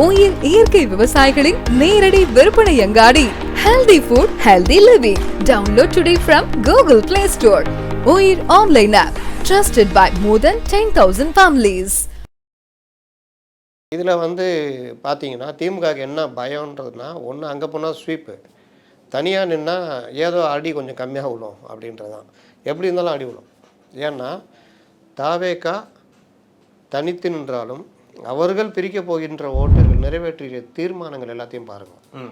Oil இயற்கை விவசாயிகளின் நேரடி விற்பனை அங்காடி. Healthy food, healthy living. Download today from Google Play Store. Oil online app. Trusted by more than 10,000 families. இதில் பார்த்தீங்கன்னா திமுகவுக்கு என்ன பயம்ன்றதுனா, ஒன்று அங்கே போனால் ஸ்வீப்பு, தனியாக நின்னா ஏதோ அடி கொஞ்சம் கம்மியாக விழும் அப்படின்றதான். எப்படி இருந்தாலும் அடி விழும். ஏன்னா தாவேகா தனித்து நின்றாலும் அவர்கள் பிரிக்க போகின்ற ஓட்டுகள் நிறைவேற்றிய தீர்மானங்கள் எல்லாத்தையும் பாருங்கள்.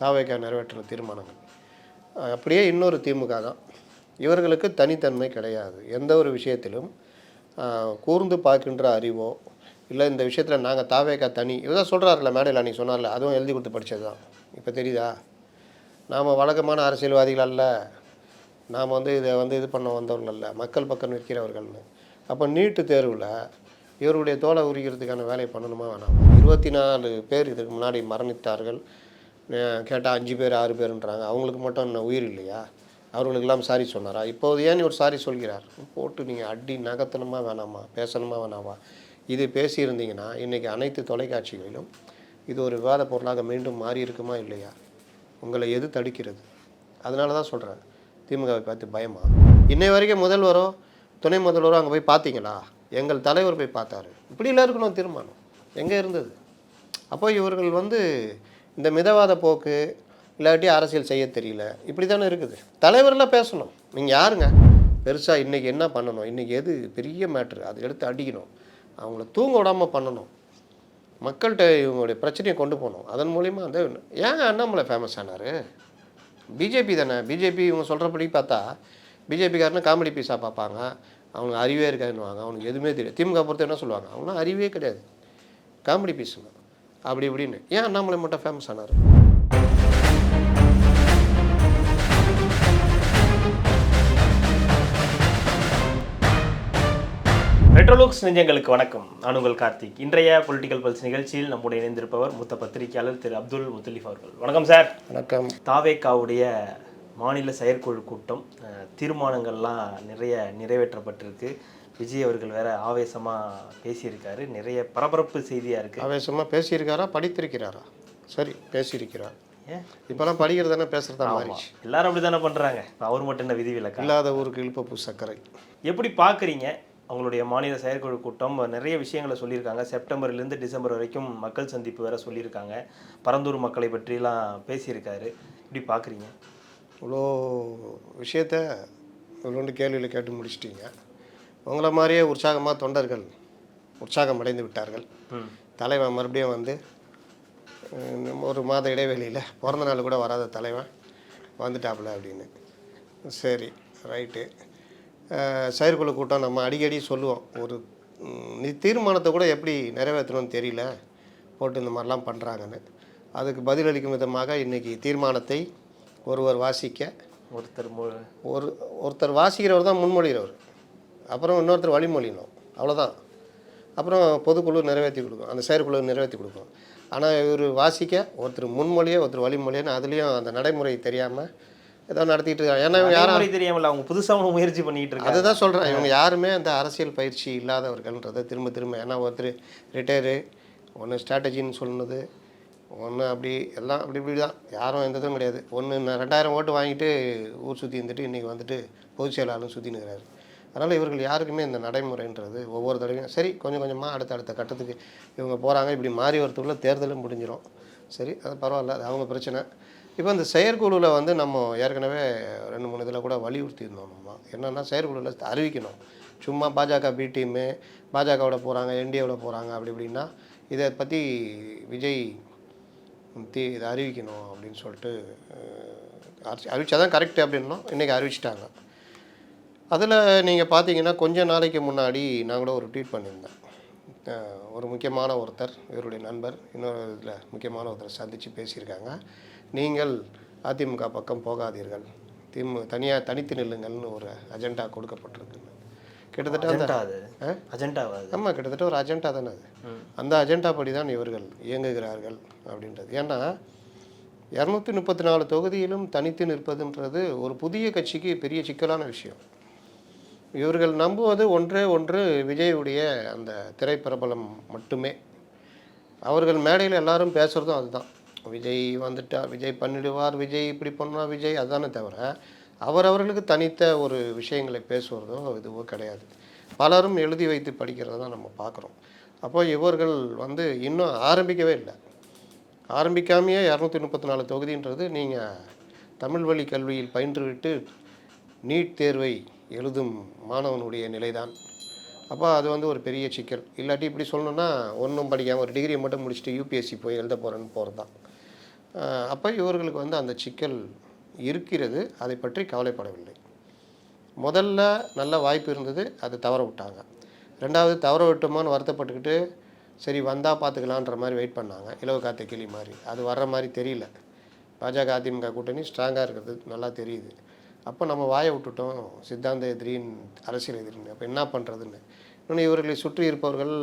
தாவேகா நிறைவேற்றின தீர்மானங்கள் அப்படியே இன்னொரு திமுக தான். இவர்களுக்கு தனித்தன்மை கிடையாது. எந்த ஒரு விஷயத்திலும் கூர்ந்து பார்க்கின்ற அறிவோ இல்லை இந்த விஷயத்தில் நாங்கள் தாவேகா தனி இதான் சொல்கிறாருல மேடையில் அன்றைக்கி சொன்னார்ல, அதுவும் எழுதி கொடுத்து படித்தது தான். இப்போ தெரியுதா, நாம் வழக்கமான அரசியல்வாதிகள் அல்ல, நாம் இதை இது பண்ண வந்தவர்கள் அல்ல, மக்கள் பக்கம் நிற்கிறவர்கள்னு. அப்போ நீட்டு தேர்வில் இவருடைய தோலை உரிக்கிறதுக்கான வேலையை பண்ணணுமா வேணாம்? 24 பேர் இதுக்கு முன்னாடி மரணித்தார்கள். கேட்டால் 5 பேர் 6 பேருன்றாங்க. அவங்களுக்கு மட்டும் என்ன உயிர் இல்லையா? அவர்களுக்கெல்லாம் சாரி சொன்னாரா? இப்போது ஏன் ஒரு சாரி சொல்கிறார்? போட்டு நீங்கள் அடி நகர்த்தணுமா வேணாமா, பேசணுமா வேணாமா? இது பேசியிருந்தீங்கன்னா இன்றைக்கி அனைத்து தொலைக்காட்சிகளிலும் இது ஒரு விவாத பொருளாக மீண்டும் மாறி இருக்குமா இல்லையா? உங்களை எது தடுக்கிறது? அதனால தான் சொல்கிறேன், திமுகவை பார்த்து பயமா? இன்னை வரைக்கும் முதல்வரோ துணை முதல்வரோ அங்கே போய் பார்த்தீங்களா? எங்கள் தலைவர் போய் பார்த்தாரு. இப்படிலாம் இருக்கணும் தீர்மானம். எங்கே இருந்தது? அப்போ இவர்கள் இந்த மிதவாத போக்கு இல்லாட்டி அரசியல் செய்ய தெரியல, இப்படி தானே இருக்குது. தலைவரெலாம் பேசணும். நீங்கள் யாருங்க பெருசாக இன்றைக்கி என்ன பண்ணணும், இன்றைக்கி எது பெரிய மேட்ரு, அதை எடுத்து அடிக்கணும், அவங்கள தூங்க விடாமல் பண்ணணும், மக்கள்கிட்ட இவங்களுடைய பிரச்சனையை கொண்டு போகணும். அதன் மூலிமா ஏங்க அண்ணாமலை ஃபேமஸ் ஆனார்? பிஜேபி தானே. பிஜேபி இவங்க சொல்கிறபடி பார்த்தா பிஜேபிக்காரனை காமெடி பீஸாக பார்ப்பாங்க. அவனுக்கு அறிவே இருக்காதுன்னுவாங்க. அவனுக்கு எதுவுமே தெரியாது. திமுக பொறுத்த என்ன சொல்லுவாங்க, அவங்களாம் அறிவே கிடையாது, காமெடி பீஸுங்க அப்படி இப்படின்னு. ஏன் அண்ணாமலை மட்டும் ஃபேமஸ் ஆனார்? மெட்ரோலுக்ஸ் நெஞ்சங்களுக்கு வணக்கம். நான் உங்கள் கார்த்திக். இன்றைய பொலிட்டிக்கல் பல்ஸ் நிகழ்ச்சியில் நம்முடைய இணைந்திருப்பவர் மூத்த பத்திரிகையாளர் திரு அப்துல் முத்தலிஃப் அவர்கள். வணக்கம் சார். வணக்கம். தாவேகாவுடைய மாநில செயற்குழு கூட்டம் தீர்மானங்கள்லாம் நிறைய நிறைவேற்றப்பட்டிருக்கு. விஜய் அவர்கள் வேற ஆவேசமாக பேசியிருக்காரு. நிறைய பரபரப்பு செய்தியாக இருக்குது. ஆவேசமாக பேசியிருக்காரா, படித்திருக்கிறாரா? சரி, பேசியிருக்கிறார். இப்போலாம் படிக்கிறது தானே பேசுகிறதா மாறிச்சு. எல்லாரும் அப்படி தானே பண்ணுறாங்க. அவர் மட்டும் என்ன விதிவிலக்கு? இல்லாத ஊருக்கு இழுப்பப்பு சர்க்கரை. எப்படி பார்க்குறீங்க அவங்களுடைய மாநில செயற்குழு கூட்டம்? நிறைய விஷயங்களை சொல்லியிருக்காங்க. செப்டம்பர்லேருந்து டிசம்பர் வரைக்கும் மக்கள் சந்திப்பு வேறு சொல்லியிருக்காங்க. பரந்தூர் மக்களை பற்றிலாம் பேசியிருக்காரு. இப்படி பார்க்குறீங்க? இவ்வளோ விஷயத்த இவ்வளோண்டு கேள்வியில் கேட்டு முடிச்சிட்டிங்க. உங்களை மாதிரியே உற்சாகமாக தொண்டர்கள் உற்சாகம் அடைந்து விட்டார்கள். தலைவன் மறுபடியும் ஒரு மாத இடைவெளியில் பிறந்த நாள் கூட வராத தலைவன் வந்துட்டாப்புல அப்படின்னு. சரி, ரைட்டு. செயற்குழு கூட்டம் நம்ம அடிக்கடி சொல்லுவோம். ஒரு தீர்மானத்தை கூட எப்படி நிறைவேற்றணும்னு தெரியல, போட்டு இந்த மாதிரிலாம் பண்ணுறாங்கன்னு. அதுக்கு பதிலளிக்கும் விதமாக இன்றைக்கி தீர்மானத்தை ஒருவர் வாசிக்க, ஒருத்தர் வாசிக்கிறவர் தான் முன்மொழிகிறவர், அப்புறம் இன்னொருத்தர் வழிமொழியணும், அவ்வளோதான். அப்புறம் பொதுக்குழு நிறைவேற்றி கொடுக்கும், அந்த செயற்குழு நிறைவேற்றி கொடுக்கும். ஆனால் இவர் வாசிக்க ஒருத்தர் முன்மொழியே ஒருத்தர் வழிமொழியன்னு, அதுலேயும் அந்த நடைமுறை தெரியாமல் ஏதோ நடத்திட்டு இருக்காங்க. ஏன்னா இவங்க யாரும் தெரியாமல் அவங்க புதுசாக முயற்சி பண்ணிகிட்டு இருக்காங்க. அதுதான் சொல்கிறேன், இவங்க யாருமே அந்த அரசியல் பயிற்சி இல்லாதவர்கள்ன்றதை திரும்ப ஏன்னா ஒருத்தர் ரிட்டையரு, ஒன்று ஸ்ட்ராட்டஜின்னு சொன்னது, ஒன்று அப்படி எல்லாம் இப்படி தான். யாரும் எந்த இதுவும் கிடையாது. ஒன்று 2000 ஓட்டு வாங்கிட்டு ஊர் சுற்றி இருந்துட்டு இன்றைக்கி பொதுச் செயலாளரும் சுற்றி நிற்கிறாரு. அதனால் இவர்கள் யாருக்குமே இந்த நடைமுறைன்றது ஒவ்வொரு தடவையும் சரி கொஞ்சம் கொஞ்சமாக அடுத்த கட்டத்துக்கு இவங்க போகிறாங்க. இப்படி மாறி வரத்துக்குள்ளே தேர்தலும் முடிஞ்சிடும். சரி, அது பரவாயில்ல, அது அவங்க பிரச்சனை. இப்போ இந்த செயற்குழுவில் நம்ம ஏற்கனவே 2-3 இதில் கூட வலியுறுத்தியிருந்தோம். நம்ம என்னென்னா செயற்குழுவில் அறிவிக்கணும். சும்மா பாஜக பி டீமு பாஜகவோட போகிறாங்க, என்டிஏவோட போகிறாங்க அப்படி இப்படின்னா இதை பற்றி விஜய் இதை அறிவிக்கணும் அப்படின்னு சொல்லிட்டு அறிவிச்சா தான் கரெக்டு அப்படின்னோம். இன்றைக்கி அறிவிச்சிட்டாங்க. அதில் நீங்கள் பார்த்தீங்கன்னா கொஞ்சம் நாளைக்கு முன்னாடி நான் கூட ஒரு ட்வீட் பண்ணியிருந்தேன். ஒரு முக்கியமான ஒருத்தர், இவருடைய நண்பர் இன்னொரு இதில் முக்கியமான ஒருத்தர் சந்தித்து பேசியிருக்காங்க. நீங்கள் அதிமுக பக்கம் போகாதீர்கள், தனித்து நில்லுங்கள்னு ஒரு அஜெண்டா கொடுக்கப்பட்டிருக்குன்னு. கிட்டத்தட்ட ஆமாம், கிட்டத்தட்ட ஒரு அஜெண்டா தானே அது. அந்த அஜெண்டா படி தான் இவர்கள் இயங்குகிறார்கள் அப்படின்றது. ஏன்னா 234 தொகுதியிலும் தனித்து நிற்பதுன்றது ஒரு புதிய கட்சிக்கு பெரிய சிக்கலான விஷயம். இவர்கள் நம்புவது ஒன்றே ஒன்று, விஜயுடைய அந்த திரைப்பிரபலம் மட்டுமே. அவர்கள் மேடையில் எல்லாரும் பேசுகிறதும் அதுதான். விஜய் வந்துட்டார், விஜய் பண்ணிடுவார், விஜய் இப்படி பண்ணால் விஜய், அதுதானே தவிர அவரவர்களுக்கு தனித்த ஒரு விஷயங்களை பேசுவதோ இதுவோ கிடையாது. பலரும் எழுதி வைத்து படிக்கிறத தான் நம்ம பார்க்குறோம். அப்போ இவர்கள் வந்து இன்னும் ஆரம்பிக்கவே இல்லை. ஆரம்பிக்காமையே 234 தொகுதின்றது நீங்கள் தமிழ் வழி கல்வியில் பயின்றுவிட்டு நீட் தேர்வை எழுதும் மாணவனுடைய நிலைதான். அப்போ அது வந்து ஒரு பெரிய சிக்கல். இல்லாட்டி இப்படி சொல்லணுன்னா ஒன்றும் படிக்காமல் ஒரு டிகிரியை மட்டும் முடிச்சுட்டு யூபிஎஸ்சி போய் எழுத போகிறேன்னு போகிறது தான். அப்போ இவர்களுக்கு வந்து அந்த சிக்கல் இருக்கிறது. அதை பற்றி கவலைப்படவில்லை. முதல்ல நல்ல வாய்ப்பு இருந்தது, அது தவற விட்டாங்க. ரெண்டாவது தவற விட்டோமான்னு வருத்தப்பட்டுக்கிட்டு சரி வந்தால் பார்த்துக்கலான்ற மாதிரி வெயிட் பண்ணாங்க. இலவு காத்த கிளி மாதிரி. அது வர்ற மாதிரி தெரியல. பாஜக அதிமுக கூட்டணி ஸ்ட்ராங்காக இருக்கிறது நல்லா தெரியுது. அப்போ நம்ம வாயை விட்டுட்டோம், சித்தாந்த எதிரின் அரசியல் எதிரின்னு. அப்போ என்ன பண்ணுறதுன்னு. இன்னொன்று இவர்களை சுற்றி இருப்பவர்கள்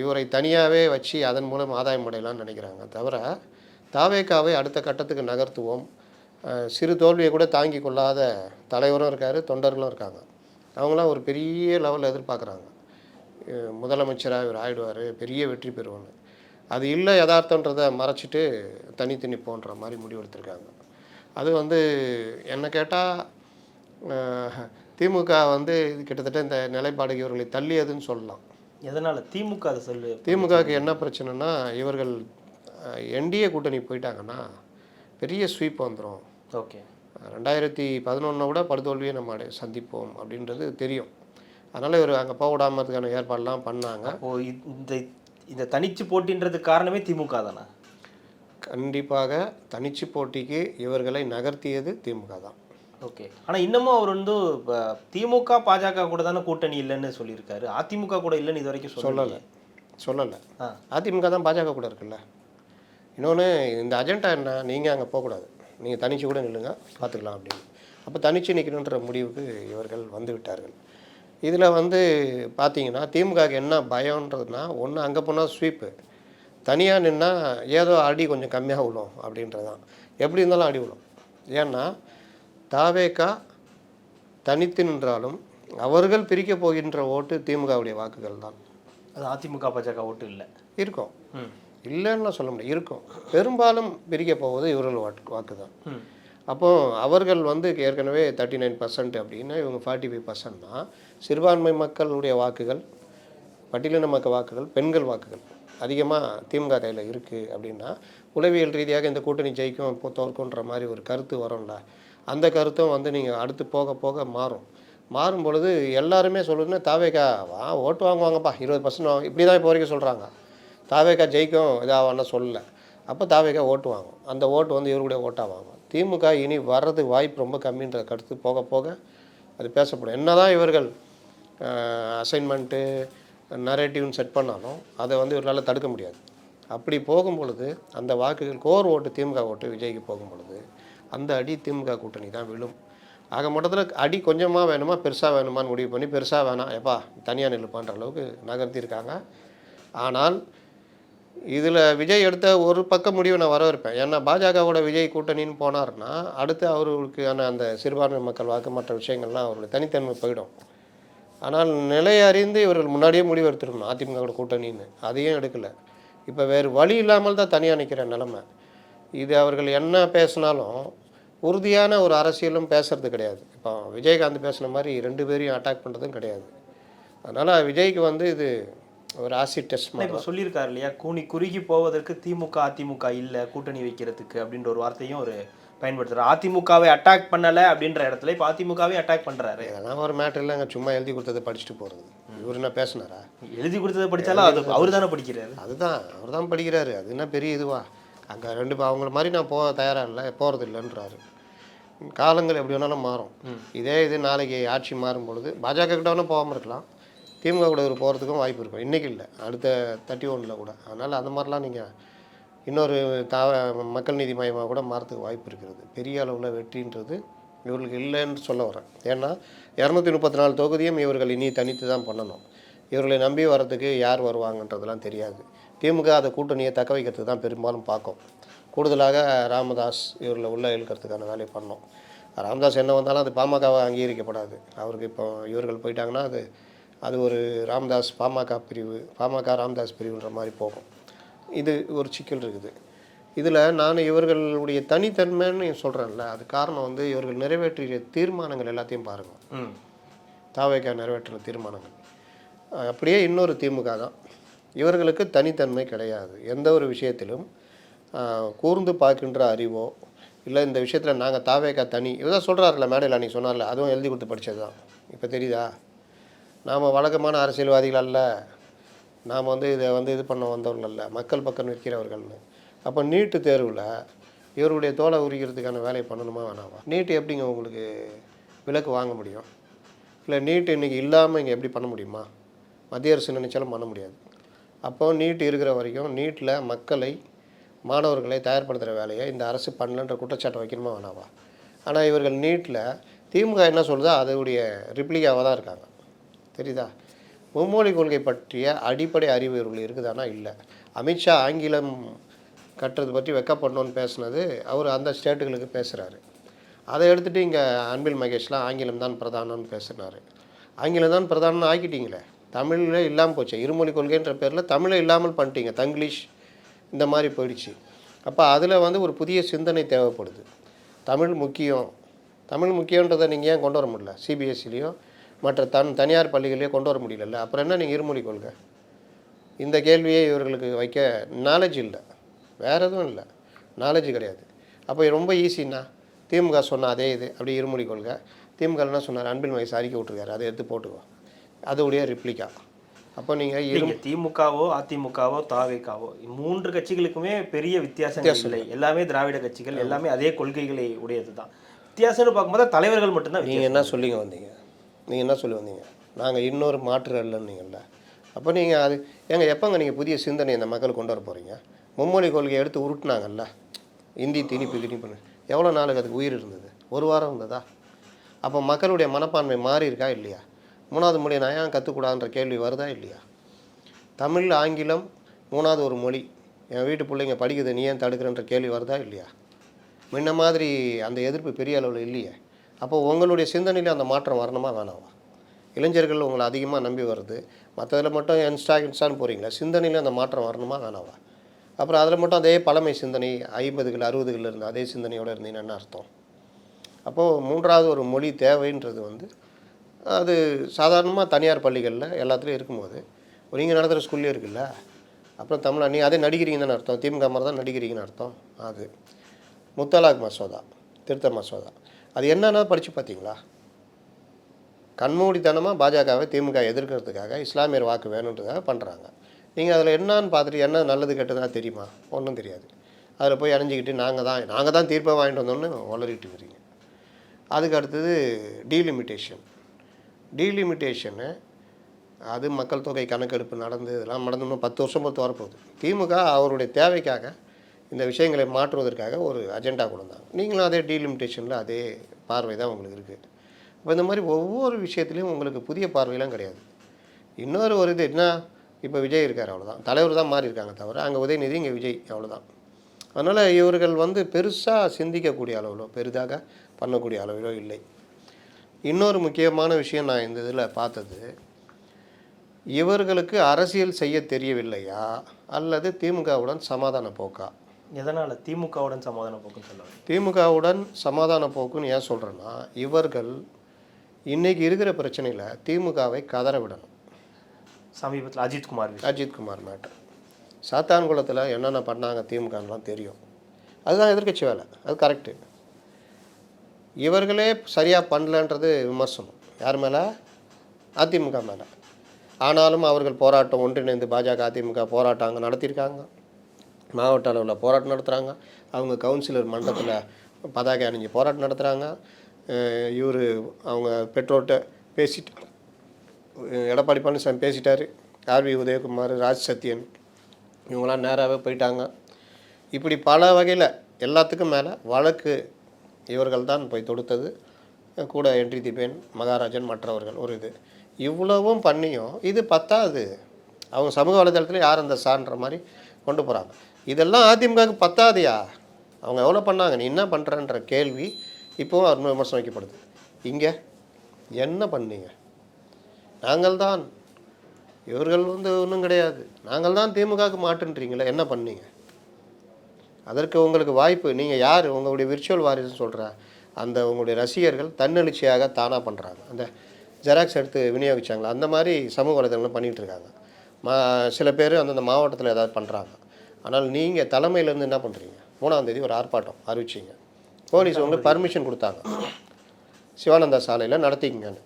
இவரை தனியாகவே வச்சு அதன் மூலம் ஆதாயம் அடையலாம்னு நினைக்கிறாங்க. தவிர தாவேக்காவை அடுத்த கட்டத்துக்கு நகர்த்துவோம். சிறு தோல்வியை கூட தாங்கி கொள்ளாத தலைவரும் இருக்கார், தொண்டர்களும் இருக்காங்க. அவங்களாம் ஒரு பெரிய லெவலில் எதிர்பார்க்குறாங்க. முதலமைச்சராக இவர் ஆயிடுவார், பெரிய வெற்றி பெறுவாங்க. அது இல்லை, யதார்த்தன்றதை மறைச்சிட்டு தனித்து நிற்போன்ற மாதிரி முடிவெடுத்திருக்காங்க. அது வந்து என்ன கேட்டால் திமுக வந்து கிட்டத்தட்ட இந்த நிலைப்பாடு இவர்களை தள்ளியதுன்னு சொல்லலாம். எதனால் திமுக அதை சொல்லு? திமுகவுக்கு என்ன பிரச்சனைனா, இவர்கள் என்டிஏ கூட்டணி போயிட்டாங்கன்னா பெரிய ஸ்வீப் வந்துடும். ஓகே, 2011 விட படுதோல்வியை நம்ம சந்திப்போம் அப்படின்றது தெரியும். அதனால் இவர் அங்கே போக விடாமதுக்கான ஏற்பாடெல்லாம் பண்ணாங்க. அப்போது இந்த தனிச்சு போட்டின்றது காரணமே திமுக தானே? கண்டிப்பாக தனிச்சு போட்டிக்கு இவர்களை நகர்த்தியது திமுக தான். ஓகே, ஆனால் இன்னமும் அவர் வந்து இப்போ திமுக பாஜக கூட தானே கூட்டணி இல்லைன்னு சொல்லியிருக்காரு. அதிமுக கூட இல்லைன்னு இது வரைக்கும் சொல்லலை. அதிமுக தான் பாஜக கூட இருக்குல்ல. இன்னொன்று இந்த அஜெண்டா என்ன, நீங்கள் அங்கே போகக்கூடாது, நீங்கள் தனிச்சு கூட நில்லுங்க பார்த்துக்கலாம் அப்படின்னு. அப்போ தனிச்சு நிற்கணுன்ற முடிவுக்கு இவர்கள் வந்து விட்டார்கள். இதில் வந்து பார்த்தீங்கன்னா திமுகவுக்கு என்ன பயம்ன்றதுனா, ஒன்று அங்கே போனால் ஸ்வீப்பு, தனியாக நின்னால் ஏதோ அடி கொஞ்சம் கம்மியாக விழும் அப்படின்றது தான். எப்படி இருந்தாலும் அடி விழும். ஏன்னா தாவேக்கா தனித்து நின்றாலும் அவர்கள் பிரிக்க போகின்ற ஓட்டு திமுகவுடைய வாக்குகள் தான். அது அதிமுக பாஜக ஓட்டு இல்லை இருக்கும், இல்லைன்னு சொல்ல முடியாது, இருக்கும். பெரும்பாலும் பிரிக்க போவது இவர்கள் வாக்கு தான். அப்போது அவர்கள் வந்து ஏற்கனவே 39% அப்படின்னா இவங்க 45% தான். சிறுபான்மை மக்களுடைய வாக்குகள், பட்டியலின மக்கள் வாக்குகள், பெண்கள் வாக்குகள் அதிகமாக திமுக கையில் இருக்குது. அப்படின்னா உளவியல் ரீதியாக இந்த கூட்டணி ஜெயிக்கும் இப்போ தோற்குன்ற மாதிரி ஒரு கருத்து வரும்ல, அந்த கருத்தும் வந்து நீங்கள் அடுத்து போக போக மாறும் பொழுது எல்லாருமே சொல்லுதுன்னா தாவேக்கா ஓட்டு வாங்குவாங்கப்பா 20% வாங்க, இப்படி தான் இப்போ வரைக்கும் சொல்கிறாங்க. தாவேக்கா ஜெயிக்கும் இதாகவான்னு சொல்லலை. அப்போ தாவேக்கா ஓட்டு வாங்கும். அந்த ஓட்டு வந்து இவருடைய ஓட்டாக வாங்கும். திமுக இனி வர்றதுக்கு வாய்ப்பு ரொம்ப கம்மின்ற கருத்து போக போக அது பேசப்படும். என்ன தான் இவர்கள் அசைன்மெண்ட்டு நரேட்டிவ்னு செட் பண்ணாலும் அதை வந்து இவர்களால் தடுக்க முடியாது. அப்படி போகும் பொழுது அந்த வாக்குகள் கோர் ஓட்டு திமுக ஓட்டு விஜய்க்கு போகும் பொழுது அந்த அடி திமுக கூட்டணி தான் விழும். ஆக மொத்தத்தில் அடி கொஞ்சமாக வேணுமா பெருசாக வேணுமான்னு முடிவு பண்ணி பெருசாக வேணாம் எப்பா தனியாக நில்லுப்பான்ற அளவுக்கு நகர்த்தியிருக்காங்க. ஆனால் இதில் விஜய் எடுத்த ஒரு பக்கம் முடிவை நான் வரவேற்பேன். ஏன்னா பாஜகவோட விஜய் கூட்டணின்னு போனார்னா அடுத்து அவர்களுக்கான அந்த சிறுபான்மை மக்கள் வாக்கு மற்ற விஷயங்கள்லாம் அவருடைய தனித்தன்மை போயிடும். ஆனால் நிலை அறிந்து இவர்கள் முன்னாடியே முடிவு எடுத்துருக்கணும் அதிமுகவோட கூட்டணின்னு, அதையும் எடுக்கலை. இப்போ வேறு வழி இல்லாமல் தான் தனியாக நிற்கிற நிலைமை. இது அவர்கள் என்ன பேசினாலும் உறுதியான ஒரு அரசியலும் பேசுறது கிடையாது. இப்போ விஜயகாந்த் பேசுன மாதிரி 2 பேரையும் அட்டாக் பண்ணுறதும் கிடையாது. அதனால் விஜய்க்கு வந்து இது ஒரு ஆசிட் டெஸ்ட் மாதிரி. இப்போ சொல்லியிருக்காரு இல்லையா, குறுகி போவதற்கு திமுக அதிமுக இல்லை கூட்டணி வைக்கிறதுக்கு அப்படின்ற ஒரு வார்த்தையும் ஒரு பயன்படுத்துகிறார். அதிமுகவை அட்டாக் பண்ணலை அப்படின்ற இடத்துல இப்போ அதிமுகவே அட்டாக் பண்ணுறாரு. அதெல்லாம் ஒரு மேட்டர் இல்லைங்க, சும்மா எழுதி கொடுத்ததை படிச்சுட்டு போகிறது. இவர் என்ன பேசினாரா? எழுதி கொடுத்ததை படித்தாலும் அது அவர் தானே படிக்கிறாரு. அதுதான் அவர் தான் படிக்கிறாரு. அது என்ன பெரிய இதுவா? அங்கே அவங்கள மாதிரி நான் தயாராக இல்லை, போகிறது இல்லைன்றாரு. காலங்கள் எப்படி வேணாலும் மாறும். இது நாளைக்கு ஆட்சி மாறும் பொழுது பாஜக கிட்ட வேணால் போகாமல் இருக்கலாம், திமுக கூட ஒரு போகிறதுக்கும் வாய்ப்பு இருக்கும். இன்றைக்கி இல்லை, அடுத்த 31 கூட. அதனால் அந்த மாதிரிலாம் நீங்கள் இன்னொரு மக்கள் நீதி மையமாக கூட மாறத்துக்கு வாய்ப்பு இருக்கிறது. பெரிய அளவில் வெற்றின்றது இவர்களுக்கு இல்லைன்னு சொல்ல வரேன். ஏன்னா 234 தொகுதியும் இவர்கள் இனி தனித்து தான் பண்ணணும். இவர்களை நம்பி வர்றதுக்கு யார் வருவாங்கன்றதெல்லாம் தெரியாது. திமுக அதை கூட்டணியை தக்க வைக்கிறதுக்கு தான் பெரும்பாலும் பார்க்கும். கூடுதலாக ராமதாஸ் இவர்களை உள்ளே இழுக்கிறதுக்கான வேலையை பண்ணோம். ராமதாஸ் என்ன வந்தாலும் அது பாமகவை அங்கீகரிக்கப்படாது. அவருக்கு இப்போ இவர்கள் போயிட்டாங்கன்னா அது அது ஒரு ராமதாஸ் பாமக பிரிவு, பாமக ராமதாஸ் பிரிவுன்ற மாதிரி போகும். இது ஒரு சிக்கல் இருக்குது. இதில் நான் இவர்களுடைய தனித்தன்மைன்னு சொல்கிறேன்ல, அது காரணம் வந்து இவர்கள் நிறைவேற்றிய தீர்மானங்கள் எல்லாத்தையும் பாருங்கள். தாவேகா நிறைவேற்றின தீர்மானங்கள் அப்படியே இன்னொரு திமுக தான். இவர்களுக்கு தனித்தன்மை கிடையாது. எந்த ஒரு விஷயத்திலும் கூர்ந்து பார்க்கின்ற அறிவோ இல்லை இந்த விஷயத்தில் நாங்கள் தாவேகா தனி இதுதான் சொல்கிறாருல மேடையில் அன்றைக்கி சொன்னார்ல, அதுவும் எழுதி கொடுத்து படித்தது தான். இப்போ தெரியுதா? நாம் வழக்கமான அரசியல்வாதிகள் அல்ல, நாம் வந்து இதை வந்து இது பண்ண வந்தவர்கள் அல்ல, மக்கள் பக்கம் நிற்கிறவர்கள்னு. அப்போ நீட்டு தேர்வில் இவருடைய தோலை உரிக்கிறதுக்கான வேலையை பண்ணணுமா வேணாமா? நீட்டு எப்படிங்க உங்களுக்கு விலக்கு வாங்க முடியும்? இல்லை நீட்டு இன்றைக்கி இல்லாமல் இங்கே எப்படி பண்ண முடியுமா? மத்திய அரசு நினைச்சாலும் பண்ண முடியாது. அப்போது நீட் இருக்கிற வரைக்கும் நீட்டில் மக்களை மாணவர்களை தயார்படுத்துகிற வேலையை இந்த அரசு பண்ணலன்ற குற்றச்சாட்டை வைக்கணுமா வேணாவா? ஆனால் இவர்கள் நீட்டில் திமுக என்ன சொல்லுதோ அதோடைய ரிப்ளிகாவாக தான் இருக்காங்க. தெரியுதா? மும்மொழி கொள்கை பற்றிய அடிப்படை அறிவு இவர்கள் இருக்குதானா? இல்லை. அமித்ஷா ஆங்கிலம் கட்டுறது பற்றி வெக்கப்படணும்னு பேசுனது அவர் அந்த ஸ்டேட்டுகளுக்கு பேசுகிறாரு. அதை எடுத்துகிட்டு இங்கே அன்பில் மகேஷ்லாம் ஆங்கிலம் தான் பிரதானம்னு பேசுனார். ஆங்கிலம் தான் பிரதானம்னு ஆக்கிட்டீங்களே, தமிழில் இல்லாமல் போச்சு. இருமொழி கொள்கைன்ற பேரில் தமிழை இல்லாமல் பண்ணிட்டீங்க, தங்கிலீஷ் இந்த மாதிரி போயிடுச்சு. அப்போ அதில் வந்து ஒரு புதிய சிந்தனை தேவைப்படுது. தமிழ் முக்கியம், தமிழ் முக்கியன்றதை நீங்கள் ஏன் கொண்டு வர முடியல? சிபிஎஸ்சிலேயோ மற்ற தனியார் பள்ளிகளையோ கொண்டு வர முடியல. அப்புறம் என்ன நீங்கள் இருமொழி கொள்கை? இந்த கேள்வியே இவர்களுக்கு வைக்க நாலேஜ் இல்லை, வேறு எதுவும் இல்லை, நாலேஜ் கிடையாது. அப்போ ரொம்ப ஈஸின்னா திமுக சொன்ன அதே இது அப்படி இருமொழி கொள்கை. திமுக என்ன சொன்னார்? அன்பில் மகேஷ் அறிக்கை விட்டுருக்காரு, அதை எடுத்து போட்டுக்கோ, அதோடைய ரிப்ளிகா. அப்போ நீங்கள் திமுகவோ அதிமுகவோ தாவேகாவோ 3 கட்சிகளுக்குமே பெரிய வித்தியாசம் இல்லை. எல்லாமே திராவிட கட்சிகள், எல்லாமே அதே கொள்கைகளை உடையது தான். வித்தியாசம்னு பார்க்கும்போது தலைவர்கள் மட்டும்தான். நீங்கள் என்ன சொல்லிங்க வந்தீங்க? நீங்கள் என்ன சொல்லி வந்தீங்க? நாங்கள் இன்னொரு மாற்று இல்லைன்னீங்கள்ல. அப்போ நீங்கள் அது எப்போங்க நீங்கள் புதிய சிந்தனை இந்த மக்கள் கொண்டு வர போகிறீங்க? மும்மொழி கொள்கையை எடுத்து உருட்டினாங்கல்ல, இந்தி திணிப்புன்னு எவ்வளோ நாளுக்கு அதுக்கு உயிர் இருந்தது? ஒரு வாரம் இருந்ததா? அப்போ மக்களுடைய மனப்பான்மை மாறி இருக்கா இல்லையா? 3வது மொழியை நான் ஏன் கற்றுக்கூடாதுன்ற கேள்வி வருதா இல்லையா? தமிழ் ஆங்கிலம் 3வது ஒரு மொழி, என் வீட்டு பிள்ளைங்க படிக்குது, நீ ஏன் தடுக்கிறன்ற கேள்வி வருதா இல்லையா? முன்ன மாதிரி அந்த எதிர்ப்பு பெரிய அளவில் இல்லையே. அப்போ உங்களுடைய சிந்தனையில் அந்த மாற்றம் வரணுமா வேணாமா? இளைஞர்கள் உங்களை அதிகமாக நம்பி வருது, மற்றதில் மட்டும் இன்ஸ்டான்னு போகிறீங்களா? சிந்தனையில் அந்த மாற்றம் வரணுமா வேணாவா? அப்புறம் அதில் மட்டும் அதே பழமை சிந்தனை 50கள் 60களில் இருந்து அதே சிந்தனையோடு இருந்தீங்கன்னா என்ன அர்த்தம்? அப்போது 3வது ஒரு மொழி தேவைன்றது வந்து அது சாதாரணமாக தனியார் பள்ளிகளில் எல்லாத்துலேயும் இருக்கும்போது நீங்கள் நடத்துகிற ஸ்கூல்லேயே இருக்குல்ல. அப்புறம் தமிழ் நீ அதே நடிக்கிறீங்கன்னு அர்த்தம், திமுக மாதிரி தான் நடிக்கிறீங்கன்னு அர்த்தம். அது முத்தலாக் மசோதா, திருத்த மசோதா, அது என்னன்னா படித்து பார்த்தீங்களா? கண்மூடித்தனமாக பாஜகவை திமுக எதிர்க்கிறதுக்காக இஸ்லாமியர் வாக்கு வேணுன்றதுக்காக பண்ணுறாங்க. நீங்கள் அதில் என்னான்னு பார்த்துட்டு என்ன நல்லது கெட்டதாக தெரியுமா? ஒன்றும் தெரியாது. அதில் போய் அணிஞ்சிக்கிட்டு நாங்கள் தான் தீர்ப்பை வாங்கிட்டு வந்தோன்னு வளரிட்டு இருக்கிறீங்க. அதுக்கு அடுத்தது டீலிமிட்டேஷனு அது மக்கள் தொகை கணக்கெடுப்பு நடந்து இதெல்லாம் நடந்து இன்னும் 10 வருஷம் பொறுத்து வரப்போகுது. திமுக அவருடைய தேவைக்காக இந்த விஷயங்களை மாற்றுவதற்காக ஒரு அஜெண்டா கொடுத்தாங்க. நீங்களும் அதே டீலிமிட்டேஷனில் அதே பார்வை தான் உங்களுக்கு இருக்குது. இப்போ இந்த மாதிரி ஒவ்வொரு விஷயத்துலையும் உங்களுக்கு புதிய பார்வையெல்லாம் கிடையாது. இன்னொரு ஒரு இது என்ன, இப்போ விஜய் இருக்கார், அவ்வளோதான். தலைவர் தான் மாறி இருக்காங்க தவிர அங்கே உதயநிதி, இங்கே விஜய், அவ்வளோதான். அதனால் இவர்கள் வந்து பெருசாக சிந்திக்கக்கூடிய அளவிலோ பெரிதாக பண்ணக்கூடிய அளவிலோ இல்லை. இன்னொரு முக்கியமான விஷயம் நான் இந்த இதில் பார்த்தது, இவர்களுக்கு அரசியல் செய்ய தெரியவில்லையா அல்லது திமுகவுடன் சமாதான போக்கா? எதனால் திமுகவுடன் சமாதான போக்குன்னு சொல்லுவாங்க? திமுகவுடன் சமாதான போக்குன்னு ஏன் சொல்கிறேன்னா, இவர்கள் இன்றைக்கி இருக்கிற பிரச்சனையில் திமுகவை கதற விடணும். சமீபத்தில் அஜித்குமார் மேட்டர், சாத்தான்குளத்தில் என்னென்ன பண்ணாங்க திமுகலாம் தெரியும். அதுதான் எதிர்க்கட்சி வேலை, அது கரெக்டு. இவர்களே சரியாக பண்ணலன்றது விமர்சனம் யார் மேலே? அதிமுக மேலே. ஆனாலும் அவர்கள் போராட்டம் ஒன்றிணைந்து பாஜக அதிமுக போராட்டம் அங்கே நடத்தியிருக்காங்க, மாவட்ட அளவில் போராட்டம் நடத்துகிறாங்க. அவங்க கவுன்சிலர் மண்டபத்தில் பதாகை அணிஞ்சு போராட்டம் நடத்துகிறாங்க. அவங்க பெற்றோர்கிட்ட பேசிட்டு எடப்பாடி பழனிசாமி பேசிட்டார், ஆர்வி உதயகுமார், ராஜ் சத்யன் இவங்களாம் நேராகவே போயிட்டாங்க. இப்படி பல வகையில் எல்லாத்துக்கும் மேலே வழக்கு இவர்கள் தான் போய் தொடுத்தது, கூட என்ட்ரி திபேன், மகாராஜன், மற்றவர்கள். ஒரு இது இவ்வளவும் பண்ணியும் இது பத்தாது. அவங்க சமூக வலைதளத்தில் யார் அந்த சான்ற மாதிரி கொண்டு போகிறாங்க. இதெல்லாம் அதிமுகவுக்கு பத்தாதையா? அவங்க எவ்வளோ பண்ணாங்க, நீ என்ன பண்ணுறன்ற கேள்வி இப்போவும் விமர்சனம் வைக்கப்படுது. இங்கே என்ன பண்ணீங்க? நாங்கள் தான், இவர்கள் ஒன்றும் கிடையாது, நாங்கள் தான் திமுகவுக்கு மாட்டுன்றீங்களே, என்ன பண்ணீங்க? அதற்கு உங்களுக்கு வாய்ப்பு, நீங்கள் யார், உங்களுடைய விர்ச்சுவல் வாரிசுன்னு சொல்கிற அந்த உங்களுடைய ரசிகர்கள் தன்னெழுச்சியாக தானாக பண்ணுறாங்க. அந்த ஜெராக்ஸ் எடுத்து விநியோகிச்சாங்களா, அந்த மாதிரி சமூக வலைதளங்கள் பண்ணிகிட்டு இருக்காங்க. சில பேர் அந்தந்த மாவட்டத்தில் ஏதாவது பண்ணுறாங்க. ஆனால் நீங்கள் தலைமையிலேருந்து என்ன பண்ணுறீங்க? 3ஆம் தேதி ஒரு ஆர்ப்பாட்டம் அறிவிச்சிங்க. போலீஸ் உங்களுக்கு பர்மிஷன் கொடுத்தாங்க, சிவானந்தா சாலையில் நடத்திக்கங்கன்னு.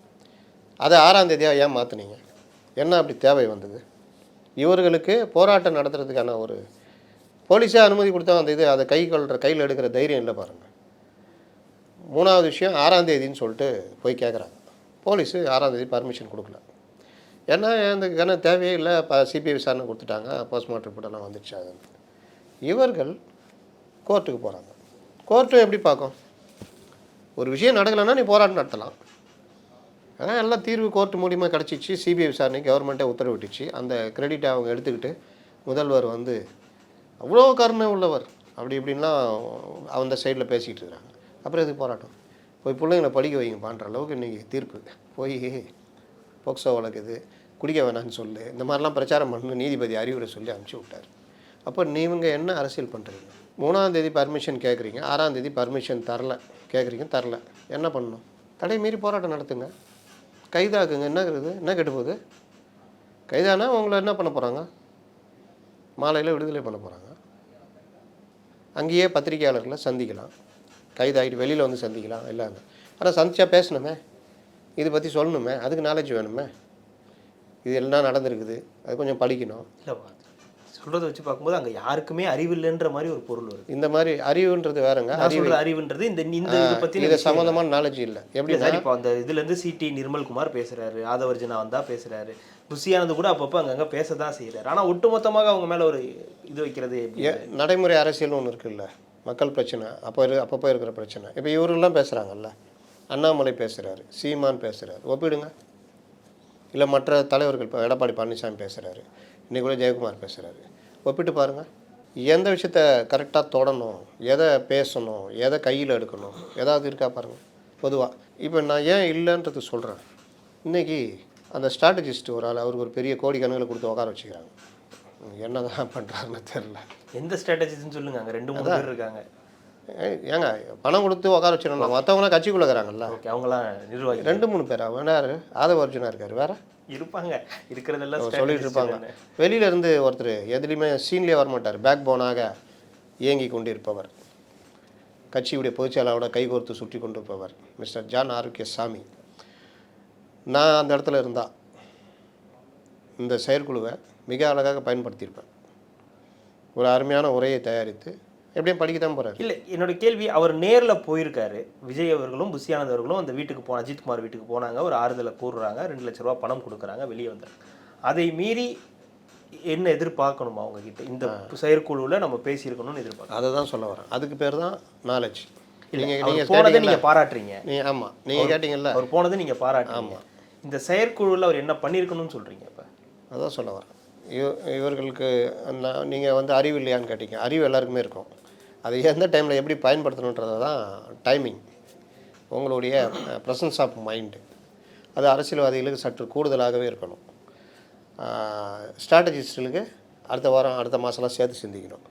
அதை 6ஆம் தேதியாக ஏன் மாற்றினீங்க? என்ன அப்படி தேவை வந்தது? இவர்களுக்கு போராட்டம் நடத்துறதுக்கான ஒரு போலீஸே அனுமதி கொடுத்தா அந்த அதை கையில் எடுக்கிற தைரியம் இல்லை பாருங்கள். 3வது விஷயம் 6ஆம் தேதின்னு சொல்லிட்டு போய் கேட்குறாங்க. போலீஸு 6ஆம் தேதி பர்மிஷன் கொடுக்கல. ஏன்னா இந்த தேவையே இல்லை, சிபிஐ விசாரணை கொடுத்துட்டாங்க, போஸ்ட்மார்ட்டம் ரிப்போர்ட்டெல்லாம் வந்துடுச்சு. அது இவர்கள் கோர்ட்டுக்கு போகிறாங்க. கோர்ட்டும் எப்படி பார்க்கும்? ஒரு விஷயம் நடக்கலைன்னா நீ போராட்டம் நடத்தலாம், ஆனால் எல்லாம் தீர்வு கோர்ட்டு மூலியமாக கிடச்சிச்சு. சிபிஐ விசாரணைக்கு கவர்மெண்ட்டே உத்தரவிட்டுச்சு. அந்த கிரெடிட்டை அவங்க எடுத்துக்கிட்டு முதல்வர் அவ்வளோ கருணை உள்ளவர் அப்படி இப்படின்லாம் அந்த சைடில் பேசிக்கிட்டு இருக்கிறாங்க. அப்புறம் எதுக்கு போராட்டம்? போய் பிள்ளைங்களை படிக்க வைங்கப்பான்ற அளவுக்கு இன்றைக்கி தீர்ப்பு. போய் போக்சோ வழக்குது, குடிக்க வேணான்னு சொல்லு, இந்த மாதிரிலாம் பிரச்சாரம் பண்ணு நீதிபதி அறிவுரை சொல்லி அனுப்பிச்சி விட்டார். அப்போ நீங்கள் என்ன அரசியல் பண்ணுறீங்க? 3ஆம் தேதி பர்மிஷன் கேட்குறீங்க, 6ஆம் தேதி பர்மிஷன் தரல, கேட்குறீங்க தரல, என்ன பண்ணணும்? தடை மீறி போராட்டம் நடத்துங்க, கைதாக்குங்க. என்ன இருக்குது? என்ன கெட்டு போகுது? கைதானா உங்களை என்ன பண்ண போகிறாங்க? மாலையில் விடுதலை பண்ண போகிறாங்க. அங்கேயே பத்திரிகையாளர்களை சந்திக்கலாம், கைதாகிட்டு வெளியில் சந்திக்கலாம் எல்லாமே. ஆனால் சந்திச்சா பேசணுமே, இதை பற்றி சொல்லணுமே, அதுக்கு நாலேஜ் வேணுமே. இது எல்லாம் நடந்திருக்குது, அது கொஞ்சம் படிக்கணும். இல்லைப்பா, சொல்கிறத வச்சு பார்க்கும்போது அங்கே யாருக்குமே அறிவு இல்லைன்ற மாதிரி ஒரு பொருள் வருது. இந்த மாதிரி அறிவுன்றது வேறுங்க. அறிவுன்றது இந்த இதை பற்றி இதை சம்மந்தமான நாலேஜ் இல்லை. எப்படி சார் இப்போ அந்த இதுலேருந்து சிடி நிர்மல்குமார் பேசுகிறாரு, ஆதவர்ஜனா வந்தால் பேசுகிறாரு, புஷியானது கூட அப்பப்போ அங்கங்கே பேச தான் செய்கிறாரு. ஆனால் ஒட்டுமொத்தமாக அவங்க மேலே ஒரு இது வைக்கிறது நடைமுறை அரசியல்னு ஒன்று இருக்குல்ல, மக்கள் பிரச்சனை, அப்பப்போ இருக்கிற பிரச்சனை. இப்போ இவரெல்லாம் பேசுகிறாங்கல்ல, அண்ணாமலை பேசுகிறாரு, சீமான் பேசுகிறாரு, ஒப்பிடுங்க. இல்லை மற்ற தலைவர்கள், இப்போ எடப்பாடி பழனிசாமி பேசுகிறாரு, இன்றைக்கி கூட ஜெயக்குமார் பேசுகிறாரு, ஒப்பிட்டு பாருங்கள். எந்த விஷயத்த கரெக்டாக தொடணும், எதை பேசணும், எதை கையில் எடுக்கணும், ஏதாவது இருக்கா பாருங்கள் பொதுவாக. இப்போ நான் ஏன் இல்லைன்றது சொல்கிறேன். இன்றைக்கி அந்த ஸ்ட்ராட்டஜிஸ்ட் ஒரு ஆள், அவருக்கு ஒரு பெரிய கோடி கணக்கில் கொடுத்து உட்கார வச்சுக்கிறாங்க. என்ன தான் பண்ணுறாருன்னு தெரில. எந்த ஸ்ட்ராட்டஜிஸ்ன்னு சொல்லுங்கள், அங்கே 2-3 பேர் இருக்காங்க. ஏங்க பணம் கொடுத்து உட்கார வச்சிடணும், மற்றவங்களாம் கட்சிக்குள்ளே இருக்கிறாங்கல்ல. ஓகே, அவங்களாம் நிர்வாகி 2-3 பேர். அவன் யார்? ஆதவர்ஜுனா இருக்கார், வேறு இருப்பாங்க, இருக்கிறதெல்லாம் சொல்லிட்டு இருப்பாங்க. வெளியிலேருந்து ஒருத்தர் எதுலேயுமே சீன்லேயே வரமாட்டார், பேக் போனாக இயங்கி கொண்டு இருப்பவர், கட்சியுடைய பொதுச்செயலாளரோட கைகோர்த்து சுற்றி கொண்டு இருப்பவர் மிஸ்டர் ஜான் ஆரோக்கியசாமி. நான் அந்த இடத்துல இருந்தால் இந்த செயற்குழுவை மிக அழகாக பயன்படுத்தியிருப்பேன். ஒரு அருமையான உரையை தயாரித்து எப்படியும் படிக்க தான் போகிறார். இல்லை, என்னோட கேள்வி, அவர் நேரில் போயிருக்காரு, விஜய் அவர்களும் புஷியானந்த் அவர்களும் அந்த வீட்டுக்கு அஜித்குமார் வீட்டுக்கு போனாங்க, ஒரு ஆறுதலை கூறுறாங்க, 2 லட்ச ரூபா பணம் கொடுக்குறாங்க, வெளியே வந்தாங்க. அதை மீறி என்ன எதிர்பார்க்கணுமா அவங்கக்கிட்ட? இந்த செயற்குழுவில் நம்ம பேசியிருக்கணும்னு எதிர்பார்க்கணும். அதை தான் சொல்ல வரேன். அதுக்கு பேர் தான் நாலேஜ். நீங்கள் போனதை நீங்கள் பாராட்டுறீங்க. ஆமாம், நீங்கள் கேட்டிங்கல்ல, அவர் போனதை நீங்கள் பாராட்டுறீங்க. ஆமாம், இந்த செயற்குழுவில் அவர் என்ன பண்ணியிருக்கணும்னு சொல்கிறீங்க? இப்போ அதான் சொல்ல வரேன். இவர்களுக்கு நீங்கள் அறிவு இல்லையான்னு கேட்டீங்க. அறிவு எல்லாருக்குமே இருக்கும். அது எந்த டைமில் எப்படி பயன்படுத்தணுன்றது தான் டைமிங், உங்களுடைய ப்ரெசன்ஸ் ஆஃப் மைண்டு. அது அரசியல்வாதிகளுக்கு சற்று கூடுதலாகவே இருக்கணும். ஸ்ட்ராட்டஜிஸ்டுகளுக்கு அடுத்த வாரம் அடுத்த மாதம்லாம் சேர்த்து சிந்திக்கணும்.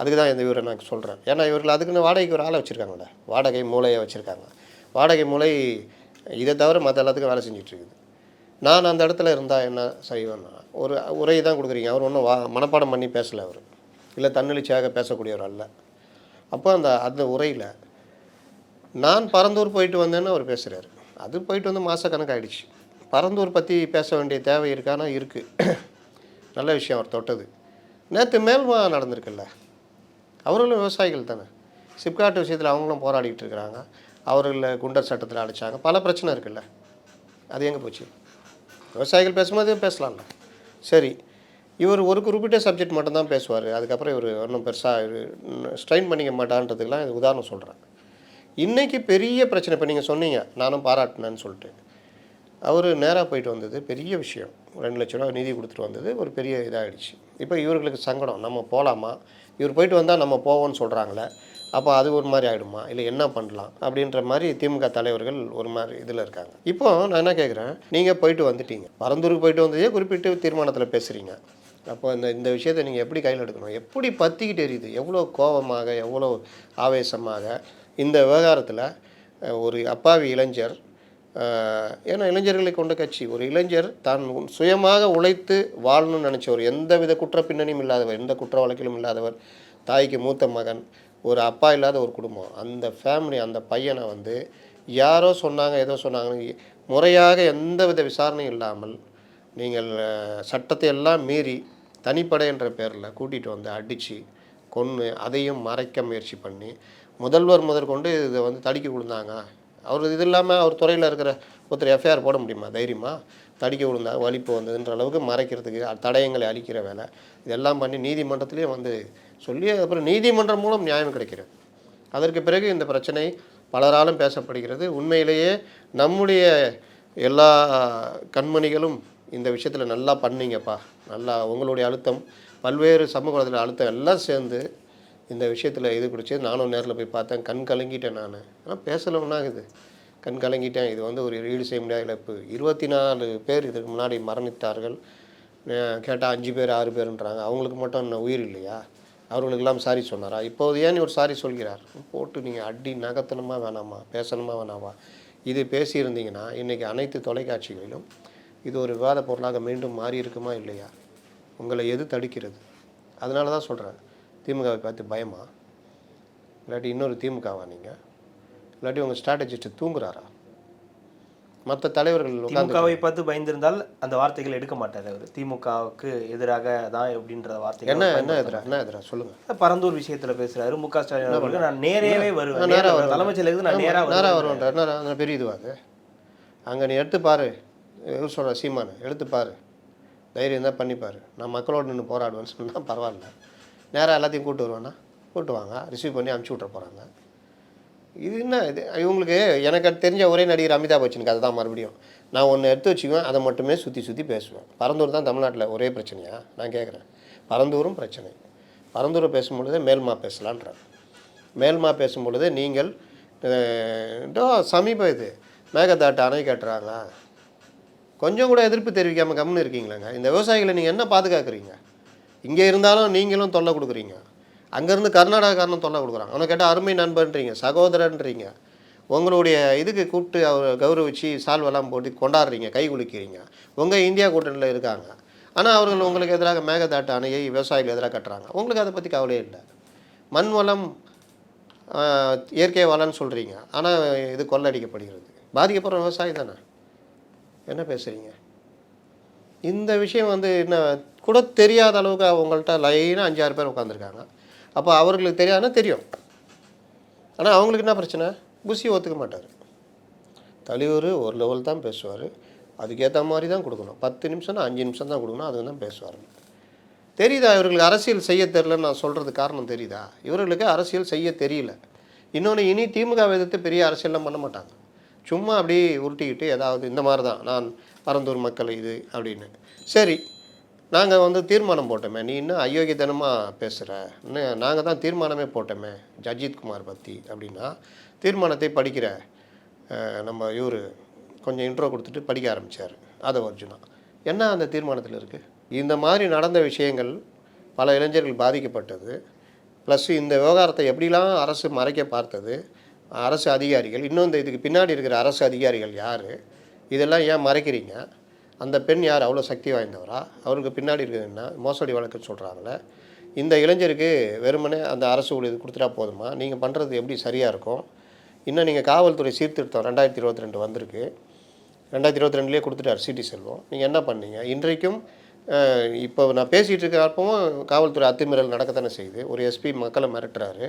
அதுக்கு தான் இந்த இவரை நான் சொல்கிறேன். ஏன்னா இவர்கள் அதுக்குன்னு வாடகைக்கு ஒரு ஆளை வச்சுருக்காங்கல்ல, வாடகை மூளையை வச்சுருக்காங்க. வாடகை மூளை இதை தவிர மற்ற எல்லாத்துக்கும் வேலை செஞ்சிட்ருக்குது. நான் அந்த இடத்துல இருந்தால் என்ன செய்வேன்னா, ஒரு உரை தான் கொடுக்குறீங்க. அவர் ஒன்றும் மனப்பாடம் பண்ணி பேசலை, அவர் இல்லை தன்னெழுச்சியாக பேசக்கூடியவர் அல்ல. அப்போ அந்த உரையில் நான் பரந்தூர் போயிட்டு வந்தேன்னு அவர் பேசுகிறார். அது போயிட்டு வந்து மாதக்கணக்காகிடுச்சு. பரந்தூர் பற்றி பேச வேண்டிய தேவை இருக்கானா? இருக்குது. நல்ல விஷயம் அவர் தொட்டது. நேற்று மேல்மா நடந்திருக்குல்ல, அவர்களும் விவசாயிகள் தானே. சிப்காட் விஷயத்தில் அவங்களும் போராடிக்கிட்டு இருக்கிறாங்க. அவர்களை குண்டர் சட்டத்தில் அடித்தாங்க, பல பிரச்சனை இருக்குல்ல. அது எங்கே போச்சு? விவசாயிகள் பேசும்போது பேசலாம்ல. சரி, இவர் ஒரு குறிப்பிட்ட சப்ஜெக்ட் மட்டும்தான் பேசுவார். அதுக்கப்புறம் இவர் ஒன்றும் பெருசாக ஸ்ட்ரெயின் பண்ணிக்க மாட்டான்றதுக்கெலாம் இது உதாரணம் சொல்கிறேன். இன்றைக்கி பெரிய பிரச்சனை. இப்போ நீங்கள் சொன்னீங்க நானும் பாராட்டினேன்னு சொல்லிட்டு, அவர் நேராக போயிட்டு வந்தது பெரிய விஷயம். 2 லட்ச ரூபா நிதி கொடுத்துட்டு வந்தது ஒரு பெரிய இதாகிடுச்சு. இப்போ இவர்களுக்கு சங்கடம், நம்ம போகலாமா, இவர் போயிட்டு வந்தால் நம்ம போவோம்னு சொல்கிறாங்களே, அப்போ அது ஒரு மாதிரி ஆகிடுமா, இல்லை என்ன பண்ணலாம் அப்படின்ற மாதிரி திமுக தலைவர்கள் ஒரு மாதிரி இதில் இருக்காங்க. இப்போ நான் என்ன கேட்குறேன், நீங்கள் போயிட்டு வந்துட்டீங்க, பரந்தூருக்கு போயிட்டு வந்ததே குறிப்பிட்டு தீர்மானத்தில் பேசுகிறீங்க. அப்போ இந்த விஷயத்தை நீங்கள் எப்படி கையில் எடுக்கணும், எப்படி பற்றிக்கிட்டு எரியுது, எவ்வளோ கோபமாக எவ்வளோ ஆவேசமாக இந்த விவகாரத்தில் ஒரு அப்பாவி இளைஞர், ஏன்னா இளைஞர்களை கொண்ட கட்சி, ஒரு இளைஞர் தான் சுயமாக உழைத்து வாழணும்னு நினச்சவர், எந்த வித குற்ற பின்னணியும் இல்லாதவர், எந்த குற்ற வழக்கிலும் இல்லாதவர், தாய்க்கு மூத்த மகன், ஒரு அப்பா இல்லாத ஒரு குடும்பம், அந்த ஃபேமிலி, அந்த பையனை வந்து யாரோ சொன்னாங்க ஏதோ சொன்னாங்க, முறையாக எந்த வித விசாரணையும் இல்லாமல் நீங்கள் சட்டத்தை எல்லாம் மீறி தனிப்படை என்ற பேரில் கூட்டிகிட்டு வந்து அடித்து கொன்று அதையும் மறைக்க முயற்சி பண்ணி முதல்வர் முதற்கொண்டு இதை வந்து தடுக்கி விழுந்தாங்க. அவர் இது இல்லாமல் அவர் துறையில் இருக்கிற ஒருத்தர் எஃப்ஐஆர் போட முடியுமா தைரியமாக? தடுக்கி விழுந்தா வலிப்பு வந்ததுன்ற அளவுக்கு மறைக்கிறதுக்கு தடயங்களை அளிக்கிற வேலை இதெல்லாம் பண்ணி நீதிமன்றத்திலேயே வந்து சொல்லி அப்புறம் நீதிமன்றம் மூலம் நியாயம் கிடைக்கிறது. அதற்கு பிறகு இந்த பிரச்சனை பலராலும் பேசப்படுகிறது. உண்மையிலேயே நம்முடைய எல்லா கண்மணிகளும் இந்த விஷயத்தில் நல்லா பண்ணீங்கப்பா, நல்லா உங்களுடைய அழுத்தம், பல்வேறு சமூக வலைதள அழுத்தம் எல்லாம் சேர்ந்து இந்த விஷயத்தில் இது பிடிச்சி நானும் நேரில் போய் பார்த்தேன், கண் கலங்கிட்டேன். நான் ஆனால் பேசலவனாகுது, கண் கலங்கிட்டேன். இது வந்து ஒரு ஈடு செய்ய முடியாத இழப்பு. 24 பேர் இதுக்கு முன்னாடி மரணித்தார்கள். கேட்டால் 5 பேர் 6 பேருன்றாங்க. அவங்களுக்கு மட்டும் இன்னும் உயிர் இல்லையா? அவர்களுக்கெல்லாம் சாரி சொன்னாரா? இப்போது ஏன் ஒரு சாரி சொல்கிறார்? போட்டு நீங்கள் அடி நகர்த்தணுமா வேணாமா, பேசணுமா வேணாமா? இது பேசியிருந்தீங்கன்னா இன்றைக்கி அனைத்து தொலைக்காட்சிகளிலும் இது ஒரு விவாத பொருளாக மீண்டும் மாறி இருக்குமா இல்லையா? உங்களை எது தடுக்கிறது? அதனால தான் சொல்கிறேன், திமுகவை பார்த்து பயமா? இல்லாட்டி இன்னொரு திமுகவா நீங்கள்? இல்லாட்டி உங்கள் ஸ்ட்ராட்டஜிஸ்ட் தூங்குறாரா? மற்ற தலைவர்கள் திமுகவை பார்த்து பயந்திருந்தால் அந்த வார்த்தைகள் எடுக்க மாட்டார் அவர். திமுகவுக்கு எதிராக தான் அப்படின்ற வார்த்தை என்ன எதிராக சொல்லுங்கள். பரந்தூர் விஷயத்தில் பேசுகிறாரு மு க ஸ்டாலின் அவர்களுக்கு. நான் நேரவே வருவேன், தலைமைச் செயலருக்கு நான் நேராக வருவேன். என்ன பெரிய இதுவாது? அங்கே நீ எடுத்து பாரு, எது சொல்கிற சீமானு எடுத்து பாரு, தைரியம் தான் பண்ணிப்பார். நான் மக்களோடு நின்று போராடுவேன்னு சொன்னால் பரவாயில்ல. நேராக எல்லாத்தையும் கூப்பிட்டு வருவேன்னா கூப்பிட்டு வாங்க, ரிசீவ் பண்ணி அனுப்பிச்சி விட்ற போகிறாங்க. இது என்ன இது? இவங்களுக்கு எனக்கு தெரிஞ்ச ஒரே நடிகர் அமிதாப் பச்சனுக்கு அதை தான் மறுபடியும் நான் ஒன்று எடுத்து வச்சுக்குவேன், அதை மட்டுமே சுற்றி சுற்றி பேசுவேன். பரந்தூர் தான் தமிழ்நாட்டில் ஒரே பிரச்சனையா? நான் கேட்குறேன். பரந்தூரும் பிரச்சனை. பரந்தூரை பேசும்பொழுது மேல்மா பேசலான்றார். மேல்மா பேசும்பொழுது நீங்கள் சமீபம் இது மேகதாட்டு அணை கட்டுறாங்க, கொஞ்சம் கூட எதிர்ப்பு தெரிவிக்காமல் கம்முன்னு இருக்கீங்களேங்க. இந்த விவசாயிகளை நீங்கள் என்ன பாதுகாக்கிறீங்க? இங்கே இருந்தாலும் நீங்களும் தொல்லை கொடுக்குறீங்க, அங்கேருந்து கர்நாடகாக்காரனும் தொல்லை கொடுக்குறாங்க. அவனை கேட்டால் அருமை நண்பன்றீங்க, சகோதரன்றீங்க, உங்களுடைய இதுக்கு கூப்பிட்டு அவர் கௌரவிச்சு சால்வெல்லாம் போட்டு கொண்டாடுறீங்க, கை குலுக்கிறீங்க. உங்கள் இந்தியா கூட்டணியில் இருக்காங்க, ஆனால் அவர்கள் உங்களுக்கு எதிராக மேகதாட்டு அணையை விவசாயிகள் எதிராக கட்டுறாங்க. உங்களுக்கு அதை பற்றி கவலையே இல்லை. மண் வளம் இயற்கை வளம்னு சொல்கிறீங்க, ஆனால் இது கொள்ளடிக்கப்படுகிறது. பாதிக்கப்படுற விவசாயி தானே, என்ன பேசுகிறீங்க? இந்த விஷயம் வந்து என்ன கூட தெரியாத அளவுக்கு அவங்கள்ட்ட லைனாக 5-6 பேர் உட்காந்துருக்காங்க. அப்போ அவர்களுக்கு தெரியாதுன்னா தெரியும், ஆனால் அவங்களுக்கு என்ன பிரச்சனை? புசி ஒத்துக்க மாட்டார். தலைவர் ஒரு லெவல் தான் பேசுவார், அதுக்கேற்ற மாதிரி தான் கொடுக்கணும். 10 நிமிஷம்னா 5 நிமிஷம் தான் கொடுக்கணும், அதுக்கு தான் பேசுவார். தெரியுதா இவர்களுக்கு அரசியல் செய்ய தெரியலன்னு நான் சொல்கிறது காரணம் தெரியுதா? இவர்களுக்கு அரசியல் செய்ய தெரியல. இன்னொன்று, இனி திமுக எதிர்த்து பெரிய அரசியல்லாம் பண்ண மாட்டாங்க. சும்மா அப்படி உருட்டிக்கிட்டு ஏதாவது இந்த மாதிரி தான் நான் பரந்தூர் மக்கள் இது அப்படின்னு. சரி, நாங்கள் வந்து தீர்மானம் போட்டோமே, நீ இன்னும் அயோக்கியத்தனமாக பேசுகிற, இன்னும் நாங்கள் தான் தீர்மானமே போட்டோமே அஜித்குமார் பற்றி அப்படின்னா, தீர்மானத்தை படிக்கிற நம்ம இவர் கொஞ்சம் இன்ட்ரோ கொடுத்துட்டு படிக்க ஆரம்பித்தார் ஆதவ் அர்ஜுனா. என்ன அந்த தீர்மானத்தில் இருக்குது? இந்த மாதிரி நடந்த விஷயங்கள், பல இளைஞர்கள் பாதிக்கப்பட்டது, ப்ளஸ் இந்த விவகாரத்தை எப்படிலாம் அரசு மறைக்க பார்த்தது, அரசு அதிகாரிகள், இன்னும் இந்த இதுக்கு பின்னாடி இருக்கிற அரசு அதிகாரிகள் யார், இதெல்லாம் ஏன் மறைக்கிறீங்க? அந்த பெண் யார், அவ்வளோ சக்தி வாய்ந்தவரா? அவருக்கு பின்னாடி இருக்கிறதுன்னா மோசடி வழக்குன்னு சொல்கிறாங்களே. இந்த இளைஞருக்கு வெறுமனே அந்த அரசு ஊழியர் கொடுத்துட்டா போதுமா? நீங்கள் பண்ணுறது எப்படி சரியாக இருக்கும்? இன்னும் நீங்கள் காவல்துறை சீர்திருத்தம் 2022 வந்திருக்கு, 2022லேயே கொடுத்துட்டார் சிடி செல்வம். நீங்கள் என்ன பண்ணீங்க? இன்றைக்கும் இப்போ நான் பேசிகிட்டு இருக்கிறப்பவும் காவல்துறை அத்துமீறல் நடக்கத்தானே செய்யுது. ஒரு எஸ்பி மக்களை மிரட்டுறாரு,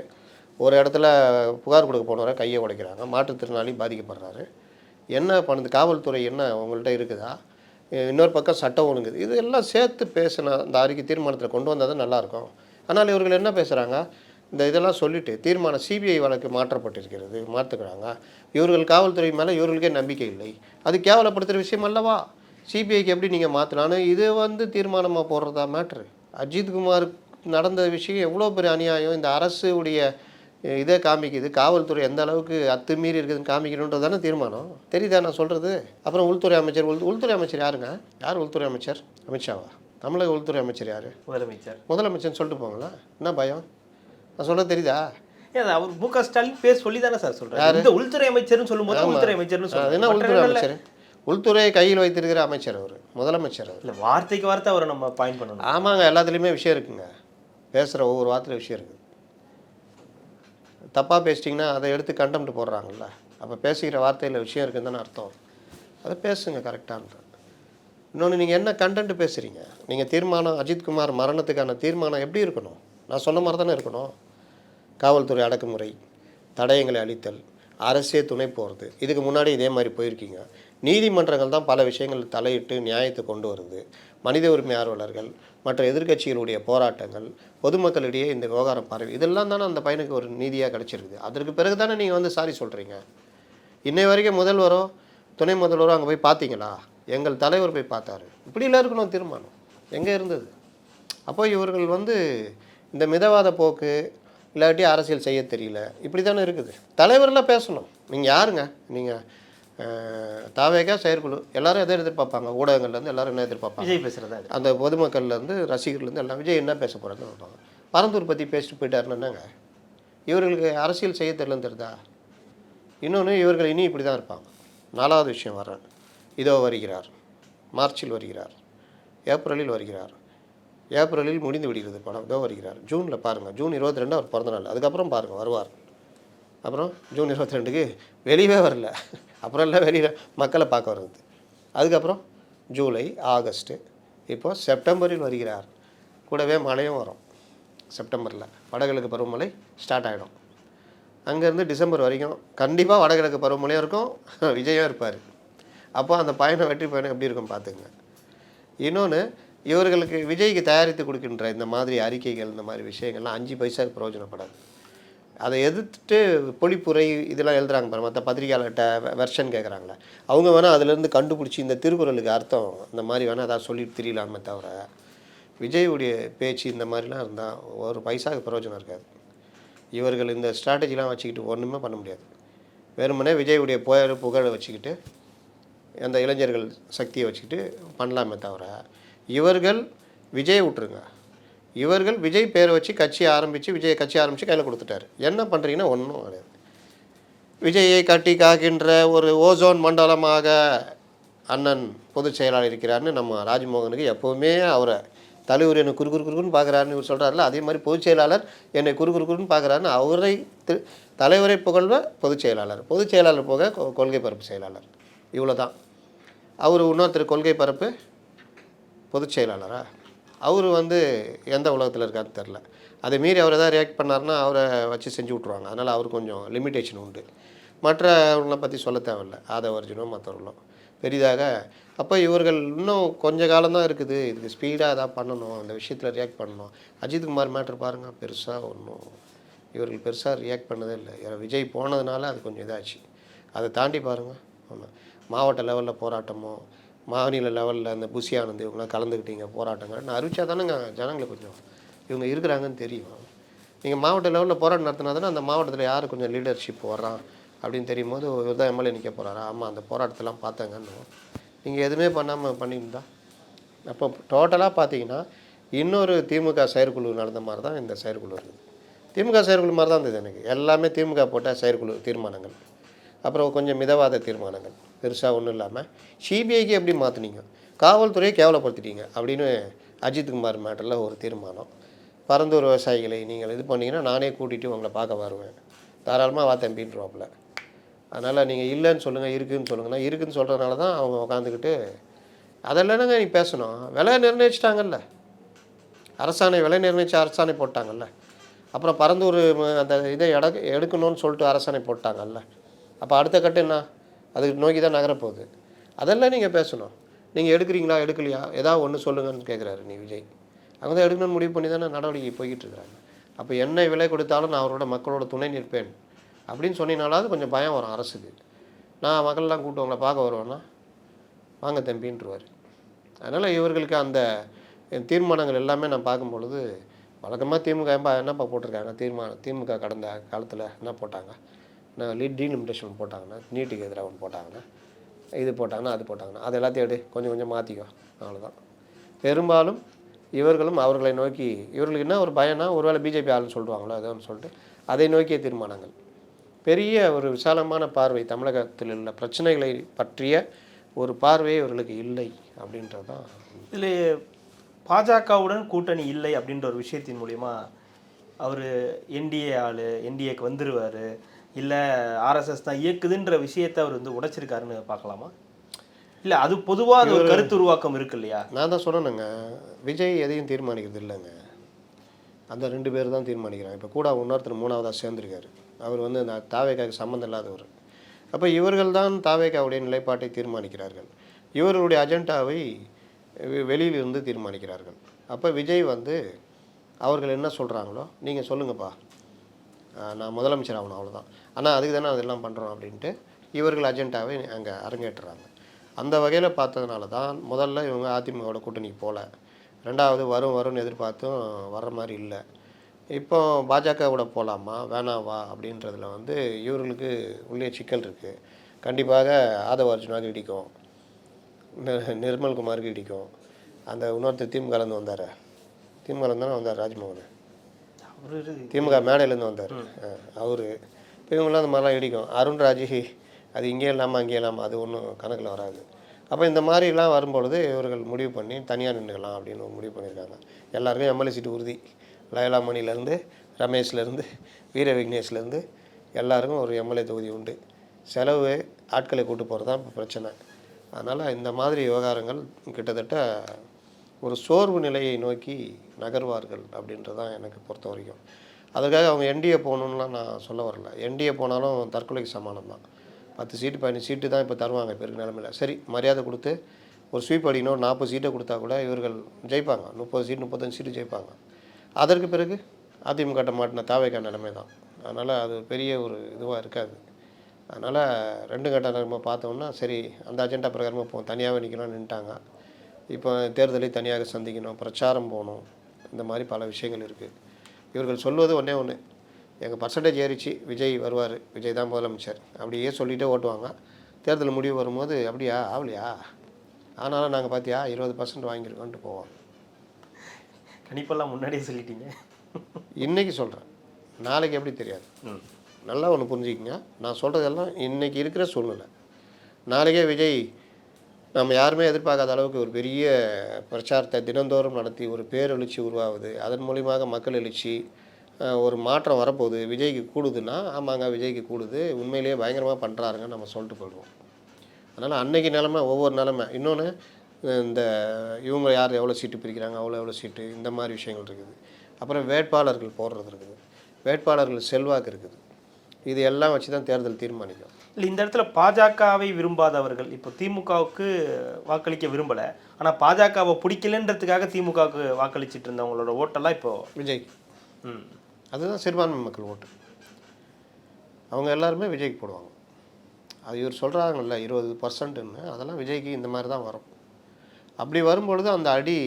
ஒரு இடத்துல புகார் கொடுக்க போனவரை கையை உடைக்கிறாங்க, மாற்றுத்திறனாளி பாதிக்கப்படுறாரு. என்ன பண்ணுது காவல்துறை? என்ன உங்கள்கிட்ட இருக்குதா? இன்னொரு பக்கம் சட்டம் ஒழுங்கு, இது எல்லாம் சேர்த்து பேசினா இந்த அறிக்கை தீர்மானத்தில் கொண்டு வந்தால் தான் நல்லாயிருக்கும். ஆனால் இவர்கள் என்ன பேசுகிறாங்க? இந்த இதெல்லாம் சொல்லிவிட்டு தீர்மானம் சிபிஐ வழக்கு மாற்றப்பட்டிருக்கிறது, மாற்றுக்கிறாங்க. இவர்கள் காவல்துறை மேலே இவர்களுக்கே நம்பிக்கை இல்லை. அது கேவலப்படுத்துகிற விஷயம் அல்லவா? சிபிஐக்கு எப்படி நீங்கள் மாற்றலான்னு இது வந்து தீர்மானமாக போடுறதா மேட்ரு? அஜித்குமார் நடந்த விஷயம் எவ்வளோ பெரிய அநியாயம். இந்த அரசு உடைய இதே காமிக்குது. காவல்துறை எந்த அளவுக்கு அத்துமீறி இருக்குதுன்னு காமிக்கணுன்றது தானே தீர்மானம். தெரியுதா நான் சொல்கிறது? அப்புறம் உள்துறை அமைச்சர் உள்துறை அமைச்சர் யாருங்க? யார் உள்துறை அமைச்சர்? அமித்ஷாவா? தமிழக உள்துறை அமைச்சர் யார்? முதலமைச்சர்னு சொல்லிட்டு போங்களா, என்ன பயம்? நான் சொல்கிறது தெரியுதா? ஏன் அவர் மு.க. ஸ்டாலின் பேர் சொல்லி தானே சார் சொல்கிறார். இந்த உள்துறை அமைச்சர்னு சொல்லும்போது உள்துறை அமைச்சர்னு சொல்லுவாங்க. என்ன உள்துறை அமைச்சர்? உள்துறையை கையில் வைத்திருக்கிற அமைச்சர் அவர், முதலமைச்சர் அவர். இல்லை, வார்த்தைக்கு வார்த்தை அவரை நம்ம பாயிண்ட் பண்ணணும். ஆமாங்க, எல்லாத்துலேயுமே விஷயம் இருக்குங்க. பேசுகிற ஒவ்வொரு வார்த்தையில விஷயம் இருக்குது. தப்பாக பேசிட்டிங்கன்னா அதை எடுத்து கண்டெம்ட் போடுறாங்கல்ல, அப்போ பேசுகிற வார்த்தையில் விஷயம் இருக்குன்னு தானே அர்த்தம். அதை பேசுங்க கரெக்டான. இன்னொன்று, நீங்கள் என்ன கண்டென்ட் பேசுகிறீங்க? நீங்கள் தீர்மானம், அஜித்குமார் மரணத்துக்கான தீர்மானம் எப்படி இருக்கணும்? நான் சொன்ன மாதிரி தானே இருக்கணும். காவல்துறை அடக்குமுறை, தடயங்களை அழித்தல், அரசே துணை போகிறது. இதுக்கு முன்னாடி இதே மாதிரி போயிருக்கீங்க. நீதிமன்றங்கள் தான் பல விஷயங்கள் தலையிட்டு நியாயத்தை கொண்டு வருது. மனித உரிமை ஆர்வலர்கள், மற்ற எதிர்க்கட்சிகளுடைய போராட்டங்கள், பொதுமக்களிடையே இந்த விவகாரம் பரவி, இதெல்லாம் தானே அந்த பையனுக்கு ஒரு நீதியாக கிடச்சிருக்குது. அதற்கு பிறகு தானே நீங்கள் வந்து சாரி சொல்கிறீங்க. இன்னை வரைக்கும் முதல்வரோ துணை முதல்வரோ அங்கே போய் பார்த்தீங்களா? எங்கள் தலைவர் போய் பார்த்தாரு. இப்படிலாம் இருக்கணும் தீர்மானம். எங்கே இருந்தது? அப்போ இவர்கள் வந்து இந்த மிதவாத போக்கு, இல்லாட்டி அரசியல் செய்ய தெரியல, இப்படி தானே இருக்குது. தலைவரெலாம் பேசணும். நீங்கள் யாருங்க? நீங்கள் தாவேகா செயற்குழு எல்லாரும் எதை எதிர்பார்ப்பாங்க? ஊடகங்கள்லேருந்து எல்லாரும் என்ன எதிர்பார்ப்பாங்க? விஜய் பேசுகிறதா? அந்த பொதுமக்கள்லேருந்து, ரசிகர்லேருந்து எல்லாம் விஜய் என்ன பேச போகிறாங்கன்னு சொல்லுவாங்க. பரந்தூர் பற்றி பேசிட்டு போயிட்டாருன்னு என்னங்க? இவர்களுக்கு அரசியல் செய்ய தெரியலன்னு தெரியுதா? இன்னொன்று, இவர்கள் இனி இப்படி தான் இருப்பாங்க. 4வது விஷயம் வர்றேன். இதோ வருகிறார், மார்ச்சில் வருகிறார், ஏப்ரலில் வருகிறார். ஏப்ரலில் முடிந்து விடுகிறது படம். இதோ வருகிறார். ஜூனில் பாருங்கள், ஜூன் 22 அவர் பிறந்தநாள். அதுக்கப்புறம் பாருங்கள் வருவார். அப்புறம் ஜூன் 22க்கு வெளியே வரல, அப்புறம் எல்லாம் வெளியில் மக்களை பார்க்க வருது. அதுக்கப்புறம் ஜூலை, ஆகஸ்ட்டு, இப்போ செப்டம்பரில் வருகிறார். கூடவே மழையும் வரும். செப்டம்பரில் வடகிழக்கு பருவமழை ஸ்டார்ட் ஆகிடும். அங்கேருந்து டிசம்பர் வரைக்கும் கண்டிப்பாக வடகிழக்கு பருவமழையும் இருக்கும், விஜயும் இருப்பார். அப்போ அந்த பயணம், வெற்றி பயணம் எப்படி இருக்கும் பார்த்துங்க. இன்னொன்று, இவர்களுக்கு விஜய்க்கு தயாரித்து கொடுக்கின்ற இந்த மாதிரி அறிக்கைகள், இந்த மாதிரி விஷயங்கள்லாம் 5 பைசாவுக்கு பிரயோஜனப்படாது. அதை எதிர்த்துட்டு பொழிப்புரை இதெல்லாம் எழுதுறாங்க பாரு, மற்ற பத்திரிகையாளர்கிட்ட வெர்ஷன் கேட்குறாங்களே, அவங்க வேணால் அதிலேருந்து கண்டுபிடிச்சி இந்த திருக்குறளுக்கு அர்த்தம் இந்த மாதிரி வேணால் அதாவது சொல்லிட்டு தெரியலாமே தவிர, விஜயுடைய பேச்சு இந்த மாதிரிலாம் இருந்தால் ஒரு பைசாவுக்கு பிரயோஜனம் இருக்காது. இவர்கள் இந்த ஸ்ட்ராட்டஜிலாம் வச்சுக்கிட்டு ஒன்றுமே பண்ண முடியாது. வெறுமனே விஜயுடைய புகழை வச்சுக்கிட்டு, அந்த இளைஞர்கள் சக்தியை வச்சுக்கிட்டு பண்ணலாமே தவிர, இவர்கள் விஜயை விட்டுருங்க. இவர்கள் விஜய் பேரை வச்சு விஜய் கட்சி ஆரம்பித்து கையில் கொடுத்துட்டாரு. என்ன பண்ணுறீங்கன்னா ஒன்றும் கிடையாது. விஜயை கட்டி காக்கின்ற ஒரு ஓசோன் மண்டலமாக அண்ணன் பொதுச் செயலாளர் இருக்கிறாருன்னு நம்ம ராஜ்மோகனுக்கு எப்போவுமே அவரை தலைவர் என்னை குறுக்குன்னு பார்க்குறாருன்னு இவர் சொல்கிறாருல, அதே மாதிரி பொதுச் செயலாளர் என்னை குறுக்குன்னு பார்க்குறாருன்னு அவரை தலைவரை புகழ்வ பொதுச் செயலாளர், பொதுச் செயலாளர் போக கொள்கை பரப்பு செயலாளர், இவ்வளோ தான். அவர் இன்னொருத்தர் கொள்கை பரப்பு பொதுச் செயலாளரா? அவர் வந்து எந்த உலகத்தில் இருக்கான்னு தெரில. அதை மீறி அவர் எதாவது ரியாக்ட் பண்ணார்னா அவரை வச்சு செஞ்சு விட்ருவாங்க. அதனால் அவர் கொஞ்சம் லிமிட்டேஷன் உண்டு. மற்றவர்களை பற்றி சொல்ல தேவையில்லை, ஆதவர்ஜுனோ மற்றவர்களும் பெரிதாக. அப்போ இவர்கள் இன்னும் கொஞ்சம் காலம்தான் இருக்குது, இதுக்கு ஸ்பீடாக எதாவது பண்ணணும், அந்த விஷயத்தில் ரியாக்ட் பண்ணணும். அஜித்குமார் மேட்ரு பாருங்கள், பெருசாக ஒன்றும் இவர்கள் பெருசாக ரியாக்ட் பண்ணதே இல்லை. விஜய் போனதுனால அது கொஞ்சம் இதாச்சு. அதை தாண்டி பாருங்கள், ஒன்று மாவட்ட லெவலில் போராட்டமோ, மாநில லெவலில் இந்த புஷி ஆனந்த் இவங்களாம் கலந்துக்கிட்டீங்க போராட்டங்கள் நான் அறிவிச்சா தானேங்க ஜனங்களுக்கு கொஞ்சம் இவங்க இருக்கிறாங்கன்னு தெரியும். நீங்கள் மாவட்ட லெவலில் போராட்டம் நடத்தினா தானே அந்த மாவட்டத்தில் யார் கொஞ்சம் லீடர்ஷிப் வர்றான் அப்படின்னு தெரியும் போது இவர் தான் எம்எல்ஏ நிற்க போகிறாரா? ஆமாம், அந்த போராட்டத்தெல்லாம் பார்த்தாங்கன்னு நீங்கள் எதுவுமே பண்ணாமல் பண்ணியிருந்தா. அப்போ டோட்டலாக பார்த்தீங்கன்னா இன்னொரு திமுக செயற்குழு நடந்த மாதிரி தான் இந்த செயற்குழு இருக்குது. திமுக செயற்குழு மாதிரி தான் இருந்தது எனக்கு. எல்லாமே திமுக போட்ட செயற்குழு தீர்மானங்கள், அப்புறம் கொஞ்சம் மிதவாத தீர்மானங்கள், பெருசாக ஒன்றும் இல்லாமல் சிபிஐக்கு எப்படி மாற்றினீங்க, காவல்துறையை கேவலப்படுத்திட்டீங்க அப்படின்னு அஜித்குமார் மேட்டரில் ஒரு தீர்மானம். பரந்தூர் விவசாயிகளை நீங்கள் இது பண்ணிங்கன்னா நானே கூட்டிகிட்டு உங்களை பார்க்க வருவேன், தாராளமாக வா தம்பின்றாப்புல. அதனால் நீங்கள் இல்லைன்னு சொல்லுங்கள், இருக்குதுன்னு சொல்லுங்கன்னா, இருக்குதுன்னு சொல்கிறதுனால தான் அவங்க உட்காந்துக்கிட்டு அதெல்லாம்ங்க நீ பேசணும். விலை நிர்ணயிச்சிட்டாங்கல்ல, அரசாணை விலை நிர்ணயிச்சு அரசாணை போட்டாங்கல்ல, அப்புறம் பரந்தூர் அந்த இதை எடுக்கணும்னு சொல்லிட்டு அரசாணை போட்டாங்கல்ல. அப்போ அடுத்த கட்டம் என்ன? அதுக்கு நோக்கி தான் நகரப்போகுது. அதெல்லாம் நீங்கள் பேசணும். நீங்கள் எடுக்கிறீங்களா எடுக்கலையா ஏதாவது ஒன்று சொல்லுங்கன்னு கேட்குறாரு நீ விஜய். அவங்க தான் எடுக்கணும்னு முடிவு பண்ணி தானே நடவடிக்கை போய்கிட்டு இருக்கிறாங்க. அப்போ என்ன விலை கொடுத்தாலும் நான் அவரோட மக்களோட துணை நிற்பேன் அப்படின்னு சொன்னீங்கனாலாவது கொஞ்சம் பயம் வரும் அரசுக்கு. நான் மக்கள்லாம் கூப்பிட்டு உங்களை பார்க்க வருவேன்னா வாங்க தம்பின்ட்டுருவார். அதனால் இவர்களுக்கு அந்த தீர்மானங்கள் எல்லாமே நான் பார்க்கும் பொழுது வழக்கமாக திமுக என்னப்பா போட்டிருக்காங்க திமுக கடந்த காலத்தில் என்ன போட்டாங்க, நான் டீலிமிட்டேஷன் போட்டாங்கன்னா, நீட்டுக்கு எதிராக ஒன்று போட்டாங்கன்னா, இது போட்டாங்கன்னா அது போட்டாங்கன்னா அது எல்லாத்தையும் எடு கொஞ்சம் கொஞ்சம் மாற்றிக்கோ, அவ்வளோதான். பெரும்பாலும் இவர்களும் அவர்களை நோக்கி இவர்களுக்கு என்ன ஒரு பயம்னா, ஒருவேளை பிஜேபி ஆளுன்னு சொல்லுவாங்களோ அதை ஒன்று சொல்லிட்டு அதை நோக்கிய தீர்மானங்கள். பெரிய ஒரு விசாலமான பார்வை தமிழகத்தில் உள்ள பிரச்சனைகளை பற்றிய ஒரு பார்வையே இவர்களுக்கு இல்லை அப்படின்றது தான். இதில் பாஜகவுடன் கூட்டணி இல்லை அப்படின்ற ஒரு விஷயத்தின் மூலிமா அவர் என்டிஏ ஆள் என்டிஏக்கு வந்துடுவார், இல்லை ஆர்எஸ்எஸ் தான் இயக்குதுன்ற விஷயத்தை அவர் வந்து உடைச்சிருக்காருன்னு பார்க்கலாமா? இல்லை அது பொதுவாக அது ஒரு கருத்து உருவாக்கம் இருக்கு இல்லையா? நான் தான் சொன்னேனுங்க, விஜய் எதையும் தீர்மானிக்கிறது இல்லைங்க, அந்த 2 பேர் தான் தீர்மானிக்கிறாங்க. இப்போ கூட இன்னொருத்தர் 3ஆவதாக சேர்ந்துருக்காரு, அவர் வந்து அந்த தாவேக்காவுக்கு சம்மந்தம் இல்லாதவர். அப்போ இவர்கள் தான் தாவேக்காவுடைய நிலைப்பாட்டை தீர்மானிக்கிறார்கள், இவர்களுடைய அஜெண்டாவை வெளியிலிருந்து தீர்மானிக்கிறார்கள். அப்போ விஜய் வந்து அவர்கள் என்ன சொல்கிறாங்களோ நீங்கள் சொல்லுங்கப்பா, நான் முதலமைச்சர் ஆகணும் அவ்வளோதான், ஆனால் அதுக்கு தானே அதெல்லாம் பண்ணுறோம் அப்படின்ட்டு இவர்கள் அஜெண்டாவை அங்கே அரங்கேற்றுறாங்க. அந்த வகையில் பார்த்ததுனால தான் முதல்ல இவங்க அதிமுகவோட கூட்டணிக்கு போகல, 2வது வரும்னு எதிர்பார்த்தும் வர்ற மாதிரி இல்லை. இப்போ பாஜகவோட போகலாமா வேணாவா அப்படின்றதுல வந்து இவர்களுக்கு உள்ளே சிக்கல் இருக்குது. கண்டிப்பாக ஆதவ அர்ஜுனாவுக்கு இடிக்கும், நிர்மல்குமாருக்கு இடிக்கும், அந்த இன்னொருத்தர் திமுகலேருந்து வந்தார், திமுகலேருந்து தானே வந்தார் ராஜ்மோகன், திமுக மேடையிலேருந்து வந்தார் அவர், இப்போ இவங்களாம் அந்த மாதிரிலாம் இடிக்கும். அருண்ராஜி அது இங்கே இல்லாமல் அங்கே இல்லாமல் அது ஒன்றும் கணக்கில் வராது. அப்போ இந்த மாதிரிலாம் வரும்பொழுது இவர்கள் முடிவு பண்ணி தனியாக நின்றுக்கலாம் அப்படின்னு முடிவு பண்ணியிருக்காங்க. எல்லாருக்கும் எம்எல்ஏ சீட்டு உறுதி, லயலாமணிலேருந்து ரமேஷ்லேருந்து வீர விக்னேஷ்லேருந்து எல்லாருக்கும் ஒரு எம்எல்ஏ தொகுதி உண்டு. செலவு ஆட்களை கூட்டு போகிறது தான் இப்போ பிரச்சனை. அதனால் இந்த மாதிரி விவகாரங்கள் கிட்டத்தட்ட ஒரு சோர்வு நிலையை நோக்கி நகர்வார்கள் அப்படின்றது தான் எனக்கு பொறுத்த வரைக்கும். அதுக்காக அவங்க என்டிஏ போகணுன்னுலாம் நான் சொல்ல வரல, என்டிஏ போனாலும் தற்கொலைக்கு சமானம் தான். 10 சீட்டு 15 சீட்டு தான் இப்போ தருவாங்க இப்போ இருக்க நிலமையில். சரி மரியாதை கொடுத்து ஒரு ஸ்வீப் அடிக்கணும், ஒரு 40 சீட்டை கொடுத்தா கூட இவர்கள் ஜெயிப்பாங்க, 30 சீட்டு 35 சீட்டு ஜெயிப்பாங்க. அதற்கு பிறகு அதிமுக மாட்டின தாவேக்கா நிலைமை தான். அதனால் அது பெரிய ஒரு இதுவாக இருக்காது. அதனால் 2 கட்ட நிலைமை பார்த்தோம்னா சரி அந்த அஜெண்டா பிரகாரமாக போகும், தனியாகவே நிற்கணும்னு நின்ட்டாங்க. இப்போ தேர்தலை தனியாக சந்திக்கணும், பிரச்சாரம் போகணும், இந்த மாதிரி பல விஷயங்கள் இருக்குது. இவர்கள் சொல்வது ஒன்றே ஒன்று, எங்கள் பர்சன்டேஜ் ஏறிச்சு, விஜய் வருவார், விஜய் தான் முதலமைச்சர் அப்படியே சொல்லிகிட்டே ஓட்டுவாங்க. தேர்தல் முடிவு வரும்போது அப்படியா ஆகலையா, ஆனாலும் நாங்கள் பார்த்தியா 20% வாங்கியிருக்கோன்ட்டு போவோம். கணிப்பெல்லாம் முன்னாடியே சொல்லிட்டீங்க. இன்றைக்கி சொல்கிறேன், நாளைக்கு எப்படி தெரியாது. நல்லா ஒன்று புரிஞ்சுக்கிங்க, நான் சொல்கிறதெல்லாம் இன்றைக்கி இருக்கிற சூழ்நிலை. நாளைக்கே விஜய் நம்ம யாருமே எதிர்பார்க்காத அளவுக்கு ஒரு பெரிய பிரச்சாரத்தை தினந்தோறும் நடத்தி ஒரு பேரெழுச்சி உருவாகுது, அதன் மூலியமாக மக்கள் எழுச்சி ஒரு மாற்றம் வரப்போகுது, விஜய்க்கு கூடுதுன்னா ஆமாங்க விஜய்க்கு கூடுது, உண்மையிலேயே பயங்கரமாக பண்ணுறாருங்க நம்ம சொல்லிட்டு போயிடுவோம். அதனால் அன்றைக்கி நிலமை ஒவ்வொரு நிலமை. இன்னொன்று இந்த இவங்க யார் எவ்வளோ சீட்டு பிரிக்கிறாங்க, எவ்வளோ சீட்டு, இந்த மாதிரி விஷயங்கள் இருக்குது. அப்புறம் வேட்பாளர்கள் போடுறது இருக்குது, வேட்பாளர்கள் செல்வாக்கு இருக்குது. இது எல்லாம் வச்சு தான் தேர்தல் தீர்மானிக்கும். இல்லை இந்த இடத்துல பாஜகவை விரும்பாதவர்கள் இப்போ திமுகவுக்கு வாக்களிக்க விரும்பலை, ஆனால் பாஜகவை பிடிக்கலன்றதுக்காக திமுகவுக்கு வாக்களிச்சிட்டு இருந்தவங்களோட ஓட்டெல்லாம் இப்போ விஜய்க்கு. அதுதான் சிறுபான்மை மக்கள் ஓட்டு, அவங்க எல்லாருமே விஜய்க்கு போடுவாங்க. அது இவர் சொல்கிறாங்கல்ல 20%ன்னு, அதெல்லாம் விஜய்க்கு இந்த மாதிரி தான் வரும். அப்படி வரும்பொழுது அந்த அடி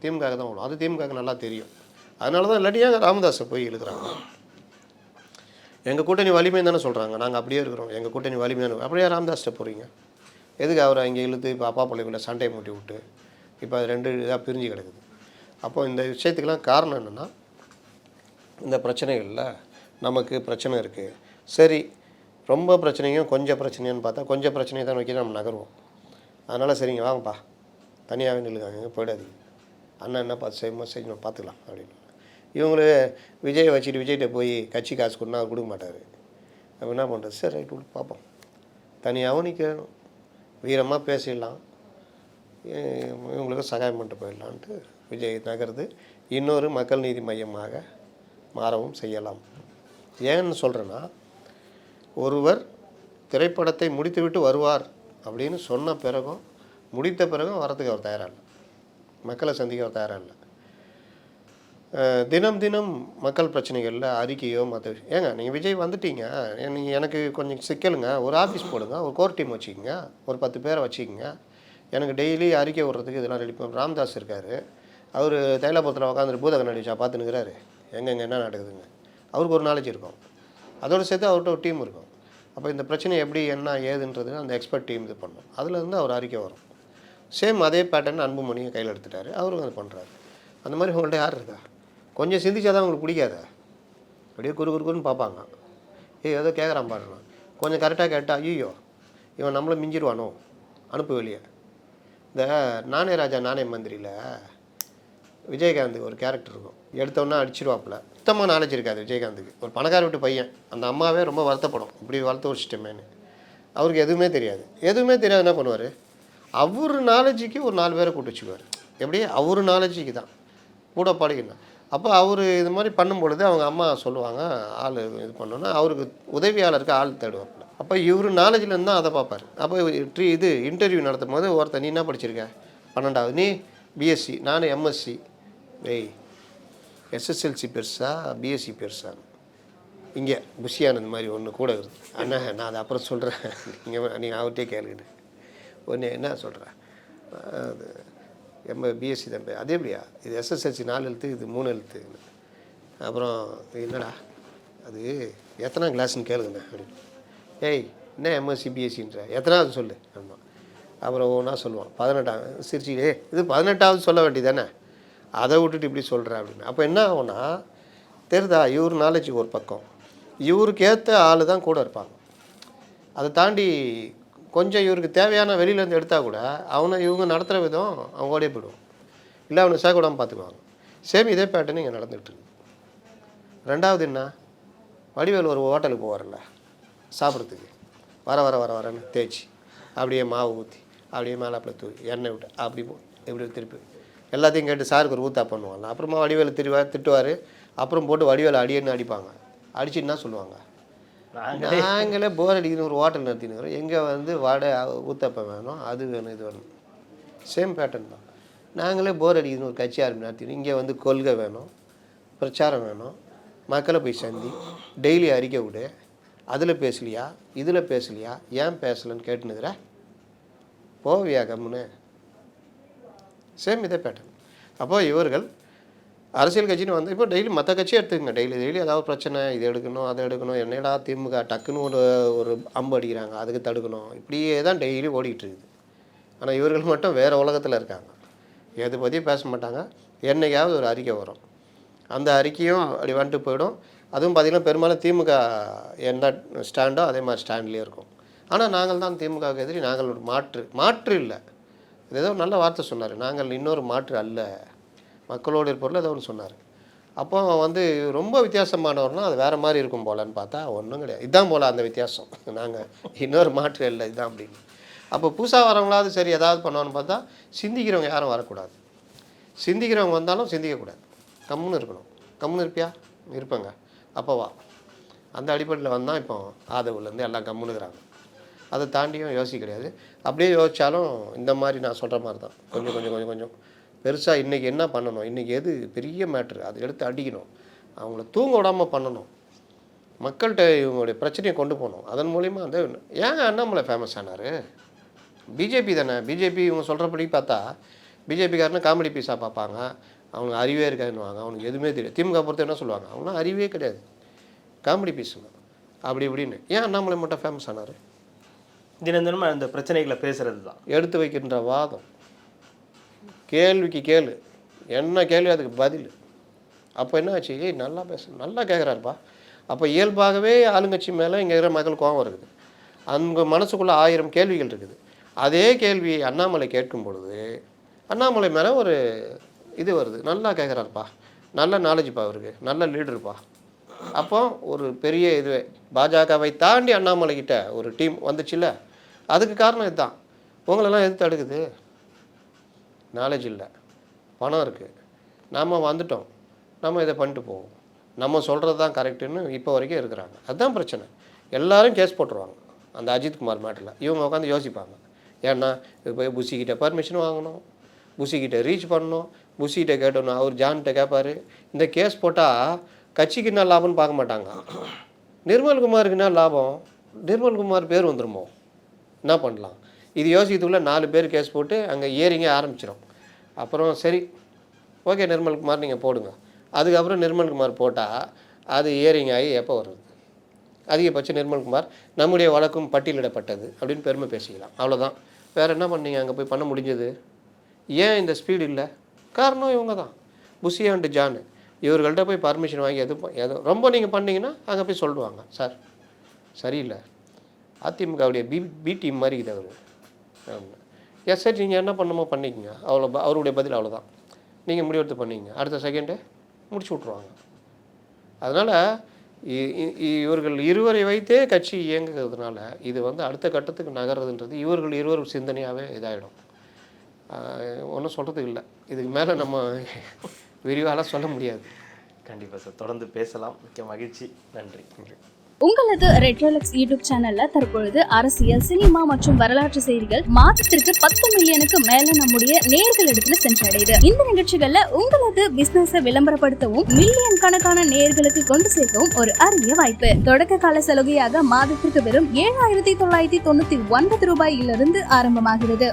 திமுக தான் வரும், அது திமுக நல்லா தெரியும். அதனால தான் இல்லாட்டியாக ராமதாஸை போய் இழுக்கிறாங்க. எங்கள் கூட்டணி வலிமைன்னு தானே சொல்கிறாங்க, நாங்கள் அப்படியே இருக்கிறோம், எங்கள் கூட்டணி வலிமையான, அப்படியே ராமதாஸ்கிட்ட போகிறீங்க எதுக்கு? அவரை அங்கே இழுத்து இப்போ அப்பா பிள்ளைக்குள்ள சண்டையை மூட்டி விட்டு இப்போ அது 2 இதாக பிரிஞ்சு கிடக்குது. அப்போது இந்த விஷயத்துக்கெல்லாம் காரணம் என்னென்னா, இந்த பிரச்சனைகளில் நமக்கு பிரச்சனை இருக்குது. சரி ரொம்ப பிரச்சனையும் கொஞ்சம் பிரச்சனைன்னு பார்த்தா கொஞ்சம் பிரச்சனையை தான் வைக்க நம்ம நகருவோம். அதனால் சரிங்க வாங்கப்பா தனியாகவே நில்லுங்க, போயிடாதீங்க, அண்ணன் என்ன பார்த்து செய்யணும் பார்த்துக்கலாம் அப்படின்னு. இவங்களே விஜயை வச்சுட்டு விஜய்கிட்ட போய் கட்சி காசு கொடுனா அவர் கொடுக்க மாட்டார். அப்போ என்ன பண்ணுறது? சரி ரைட்டு விட்டு பார்ப்போம், தனியாகவும் நிற்கணும், வீரமாக பேசிடலாம், இவங்களுக்கு சகாயம் பண்ணிட்டு போயிடலான்ட்டு விஜய் நகர்ந்து இன்னொரு மக்கள் நீதி மையமாக மாறவும் செய்யலாம். ஏன்னு சொல்கிறேன்னா, ஒருவர் திரைப்படத்தை முடித்துவிட்டு வருவார் அப்படின்னு சொன்ன பிறகும் முடித்த பிறகும் வரத்துக்கு அவர் தயாராக இல்லை, மக்களை சந்திக்க அவர் தயாராக இல்லை. தினம் தினம் மக்கள் பிரச்சனைகளில் அறிக்கையோ மற்ற ஏங்க நீங்கள் விஜய் வந்துட்டீங்க, நீங்கள் எனக்கு கொஞ்சம் சிக்கலுங்க, ஒரு ஆஃபீஸ் போடுங்க, ஒரு கோர் டீம் வச்சுக்கோங்க, ஒரு 10 பேரை வச்சுக்கோங்க, எனக்கு டெய்லி அறிக்கை விடுறதுக்கு இதெல்லாம் ரெடி பண்ண ராமதாஸ் இருக்கார், அவர் தைலாபுரத்தில் உட்காந்துட்டு பூத கண்ணாடி வச்சா பார்த்துன்னுக்கிறாரு எங்கெங்கே என்ன நடக்குதுங்க. அவருக்கு ஒரு நாலேஜ் இருக்கும், அதோடு சேர்த்து அவர்கிட்ட ஒரு டீம் இருக்கும். அப்போ இந்த பிரச்சனை எப்படி என்ன ஏதுன்றது அந்த எக்ஸ்பர்ட் டீம் இது பண்ணும். அதுலேருந்து அவர் அறிக்கை வரும். சேம் அதே பேட்டர்ன் அன்புமணியும் கையில் எடுத்துட்டாரு, அவரும் அது பண்ணுறாரு. அந்த மாதிரி உங்கள்கிட்ட யார் இருக்கா? கொஞ்சம் சிந்திச்சா தான் உங்களுக்கு பிடிக்காத, அப்படியே குறுக்குன்னு பார்ப்பாங்க. ஏதோ கேட்குறான் பாருங்க, கொஞ்சம் கரெக்டாக கேட்டால் ஐயோ இவன் நம்மளை மிஞ்சிடுவானோ, அனுப்பு வெளியே. இந்த நானே ராஜா நானே மந்திரியில் விஜயகாந்துக்கு ஒரு கேரக்டர் இருக்கும், எடுத்தோன்னா அடிச்சிருவாப்புல. சுத்தமாக நாலேஜ் இருக்காது விஜயகாந்துக்கு. ஒரு பணக்கார வீட்டு பையன், அந்த அம்மாவே ரொம்ப வருத்தப்படும், இப்படி வளர்த்து வச்சுட்டோமேனு. அவருக்கு எதுவுமே தெரியாது. எதுவுமே தெரியாது என்ன பண்ணுவார், அவர் நாலேஜுக்கு ஒரு 4 பேரை கூட்டு வச்சுக்குவார். எப்படி அவர் நாலேஜுக்கு தான் கூட படிக்கணும். அப்போ அவர் இது மாதிரி பண்ணும்பொழுது அவங்க அம்மா சொல்லுவாங்க, ஆள் இது பண்ணோன்னா அவருக்கு உதவியாளருக்கு ஆள் தேடுவாப்புல. அப்போ இவர் நாலேஜ்லேருந்து தான் அதை பார்ப்பார். அப்போ இது இன்டர்வியூ நடத்தும் போது ஒருத்தர், நீ என்ன படிச்சிருக்க? 12வது. நீ பிஎஸ்சி, நான் எம்எஸ்சி. டேய் எஸ்எஸ்எல்சி பெருசா பிஎஸ்சி பெருசா? இங்கே புஷியானது மாதிரி ஒன்று கூட இருக்குது. அண்ணா நான் அதை அப்புறம் சொல்கிறேன், நீங்கள் அவர்கிட்டே கேளுங்கன்னு. ஒன்று என்ன சொல்கிறேன், அது பிஎஸ்சி தான். அதே எப்படியா, இது எஸ்எஸ்எல்சி 4 எழுத்து, இது 3 எழுத்து. அப்புறம் என்னடா அது எத்தனை கிளாஸ்ன்னு கேளுங்கண்ணே அப்படின்னு. ஏய் என்ன எம்எஸ்சி பிஎஸ்சின்ற எத்தனாவது சொல்லு. ஆமாம். அப்புறம் ஒன்றா சொல்லுவான் 18வது. சிரிச்சிக்கிட்டே இது 18வது சொல்ல வேண்டியதானே, அதை விட்டுட்டு இப்படி சொல்கிறேன் அப்படின்னு. அப்போ என்ன ஆகும்னா தெரியுதா, இவர் நாலேஜ் ஒரு பக்கம், இவருக்கு ஏற்ற ஆள் தான் கூட இருப்பாங்க. அதை தாண்டி கொஞ்சம் இவருக்கு தேவையான வெளியிலேருந்து எடுத்தால் கூட அவனை இவங்க நடத்துகிற விதம் அவங்க ஓடியே போயிடுவோம், இல்லை அவனை சேர்க்கூடாமல் பார்த்துக்குவாங்க. சேம் இதே பேட்டர்னு இங்கே நடந்துகிட்ருக்கு. 2வது என்ன, வடிவேல் ஒரு ஹோட்டலுக்கு போவார்ல சாப்பிட்றதுக்கு, வரன்னு தேய்ச்சி அப்படியே மாவு ஊற்றி அப்படியே மேலாப்பில் தூவி எண்ணெய் விட்டு அப்படி இப்படி திருப்பி எல்லாத்தையும் கேட்டு சாருக்கு ஒரு ஊத்தா பண்ணுவாங்க. அப்புறமா வடிவேல் திட்டுவார். அப்புறம் போட்டு வடிவேல் அடியன்னு அடிப்பாங்க. அடிச்சு என்ன சொல்லுவாங்க, நாங்களே போர் அடிக்கணும் ஒரு ஹோட்டல் நடத்தினுக்கிறோம், எங்கே வந்து வடை ஊத்தப்பம் வேணும், அது வேணும், இது வேணும். சேம் பேட்டர்ன் தான். நாங்களே போர் அடிக்கணும் ஒரு கட்சி ஆரம்பி நடத்தினோம், இங்கே வந்து கொள்கை வேணும், பிரச்சாரம் வேணும், மக்களை போய் சந்தி, டெய்லி அறிக்கை விடு, அதில் பேசலையா இதில் பேசலையா, ஏன் பேசலைன்னு கேட்டுனுக்குற, போவியா கம்முன்னு. சேம் இதே பேட்டர்ன். அப்போது இவர்கள் அரசியல் கட்சின்னு வந்து இப்போ டெய்லி மற்ற கட்சியை எடுத்துக்கங்க, டெய்லி ஏதாவது பிரச்சனை, இது எடுக்கணும் அதை எடுக்கணும், என்னடா திமுக டக்குன்னு ஒரு அம்பு அடிக்கிறாங்க, அதுக்கு தடுக்கணும், இப்படியே தான் டெய்லி ஓடிக்கிட்டு இருக்குது. ஆனால் இவர்கள் மட்டும் வேறு உலகத்தில் இருக்காங்க, எதை பற்றியும் பேச மாட்டாங்க. என்னைக்காவது ஒரு அறிக்கை வரும், அந்த அறிக்கையும் அப்படி வந்துட்டு போயிடும். அதுவும் பார்த்திங்கன்னா பெரும்பாலும் திமுக என்ன ஸ்டாண்டோ அதே மாதிரி ஸ்டாண்ட்லேயே இருக்கும். ஆனால் நாங்கள் தான் திமுகவுக்கு எதிரி, நாங்கள் ஒரு மாற்று இல்லை. இது ஏதோ நல்ல வார்த்தை சொன்னார், நாங்கள் இன்னொரு மாற்று அல்ல, மக்களோடு இருப்பவர்கள் ஏதோ ஒன்று சொன்னார். அப்போ வந்து ரொம்ப வித்தியாசமானவர்னா அது வேறு மாதிரி இருக்கும் போலன்னு பார்த்தா ஒன்றும் கிடையாது, இதுதான் போல் அந்த வித்தியாசம். நாங்கள் இன்னொரு மாற்று இல்லை இதுதான் அப்படின்னு. அப்போ புதுசாக வரவங்களாவது சரி ஏதாவது பண்ணுவான்னு பார்த்தா சிந்திக்கிறவங்க யாரும் வரக்கூடாது. சிந்திக்கிறவங்க வந்தாலும் சிந்திக்கக்கூடாது, கம்முன்னு இருக்கணும். கம்முன்னு இருப்பியா, இருப்பேங்க, அப்போ வா. அந்த அடிப்படையில் வந்தால் இப்போ ஆதவுலேருந்து எல்லாம் கம்முன்னுக்குறாங்க. அதை தாண்டியும் யோசிக்க கிடையாது. அப்படியே யோசித்தாலும் இந்த மாதிரி நான் சொல்கிற மாதிரி தான் கொஞ்சம் பெருசாக இன்றைக்கி என்ன பண்ணணும், இன்றைக்கி எது பெரிய மேட்ரு, அதை எடுத்து அடிக்கணும், அவங்கள தூங்க விடாமல் பண்ணணும், மக்கள்கிட்ட இவங்களுடைய பிரச்சனையை கொண்டு போகணும். அதன் மூலிமா வந்து ஏங்க அண்ணாமலை ஃபேமஸ் ஆனார், பிஜேபி தானே. பிஜேபி இவங்க சொல்கிறபடி பார்த்தா பிஜேபிக்காரனை காமெடி பீஸாக பார்ப்பாங்க, அவனுக்கு அறிவே இருக்காதுன்னுவாங்க, அவனுக்கு எதுவுமே தெரியாது. திமுக பொறுத்த என்ன சொல்லுவாங்க, அவங்களாம் அறிவே கிடையாது, காமெடி பீஸுங்க அப்படி இப்படின்னு. ஏன் அண்ணாமலை மட்டும் ஃபேமஸ் ஆனார், தினம் அந்த பிரச்சனைகளை பேசுகிறது தான் எடுத்து வைக்கின்ற வாதம், கேள்விக்கு கேளு, என்ன கேள்வி அதுக்கு பதில். அப்போ என்ன ஆச்சு, ஏய் நல்லா நல்லா கேட்குறாருப்பா. அப்போ இயல்பாகவே ஆளுங்கட்சி மேலே இங்கே இருக்கிற மக்கள் கோபம் இருக்குது, அவங்க மனசுக்குள்ளே 1000 கேள்விகள் இருக்குது. அதே கேள்வி அண்ணாமலை கேட்கும் பொழுது அண்ணாமலை மேலே ஒரு இது வருது, நல்லா கேட்குறாருப்பா, நல்ல நாலேஜ்ப்பா, அவருக்கு நல்ல லீடருப்பா. அப்போ ஒரு பெரிய இதுவே பாஜகவை தாண்டி அண்ணாமலைக்கிட்ட ஒரு டீம் வந்துச்சுல்ல, அதுக்கு காரணம் இதுதான். உங்களெல்லாம் எது தடுக்குது, நாலேஜ் இல்லை, பணம் இருக்குது, நாம் வந்துட்டோம், நம்ம இதை பண்ணிட்டு போவோம், நம்ம சொல்கிறது தான் கரெக்டுன்னு இப்போ வரைக்கும் இருக்கிறாங்க. அதுதான் பிரச்சனை. எல்லோரும் கேஸ் போட்டுருவாங்க அந்த அஜித்குமார் மேட்டரில். இவங்க உட்காந்து யோசிப்பாங்க, ஏன்னா இது போய் புஷிக்கிட்ட பர்மிஷன் வாங்கணும், புஷிக்கிட்ட ரீச் பண்ணணும், புஷிக்கிட்ட கேட்டணும், அவர் ஜான்கிட்ட கேட்பார். இந்த கேஸ் போட்டால் கட்சிக்கு என்ன லாபம்னு பார்க்க மாட்டாங்க, நிர்மல்குமாருக்கு என்ன லாபம், நிர்மல்குமார் பேர் வந்துருமோ, என்ன பண்ணலாம், இது யோசிக்கிறதுக்குள்ளே 4 பேர் கேஸ் போட்டு அங்கே ஏறிங்க ஆரம்பிச்சிடும். அப்புறம் சரி ஓகே நிர்மல்குமார் நீங்கள் போடுங்க. அதுக்கப்புறம் நிர்மல்குமார் போட்டால் அது ஏரிங் ஆகி எப்போ வருது? அதிகபட்சம் நிர்மல்குமார் நம்முடைய வழக்கும் பட்டியலிடப்பட்டது அப்படின்னு பெருமை பேசிக்கலாம், அவ்வளோதான். வேறு என்ன பண்ணீங்க அங்கே போய் பண்ண முடிஞ்சது? ஏன் இந்த ஸ்பீடு இல்லை? காரணம் இவங்க தான், புஷி அண்ட் ஜான். இவர்கள்ட்ட போய் பர்மிஷன் வாங்கி எது ரொம்ப நீங்கள் பண்ணிங்கன்னா அங்கே போய் சொல்லுவாங்க, சார் சரியில்லை, அதிமுகவுடைய பி டீம் மாதிரி இது அவர். எஸ் சார், நீங்கள் என்ன பண்ணணுமோ பண்ணிக்கங்க, அவ்வளோ. அவருடைய பதில் அவ்வளோதான். நீங்கள் முடிவெடுத்து பண்ணிக்கங்க, அடுத்த செகண்டே முடிச்சு விட்ருவாங்க. அதனால் இவர்கள் இருவரை வைத்தே கட்சி இயங்குகிறதுனால இது அடுத்த கட்டத்துக்கு நகர்றதுன்றது இவர்கள் இருவர் சிந்தனையாகவே இதாகிடும். ஒன்றும் சொல்கிறதுக்கு இல்லை, இதுக்கு மேலே நம்ம விரிவாக சொல்ல முடியாது. கண்டிப்பாக சார், தொடர்ந்து பேசலாம். மிக்க மகிழ்ச்சி, நன்றி. உங்களது ரெட்ரோலக்ஸ் யூடியூப் சேனல்ல தற்பொழுது அரசியல், சினிமா மற்றும் வரலாற்று செய்திகள் மாதத்திற்கு 10 மில்லியனுக்கு மேல நம்முடைய நேயர்களிடத்துல சென்றடையுது. இந்த நிகழ்ச்சிகள்ல உங்களது பிசினஸை விளம்பரப்படுத்தவும் மில்லியன் கணக்கான நேயர்களுக்கு கொண்டு சேர்க்கவும் ஒரு அரிய வாய்ப்பு. தொடக்க கால சலுகையாக மாதத்திற்கு வெறும் 7,999 ரூபாயிலிருந்து ஆரம்பமாகிறது.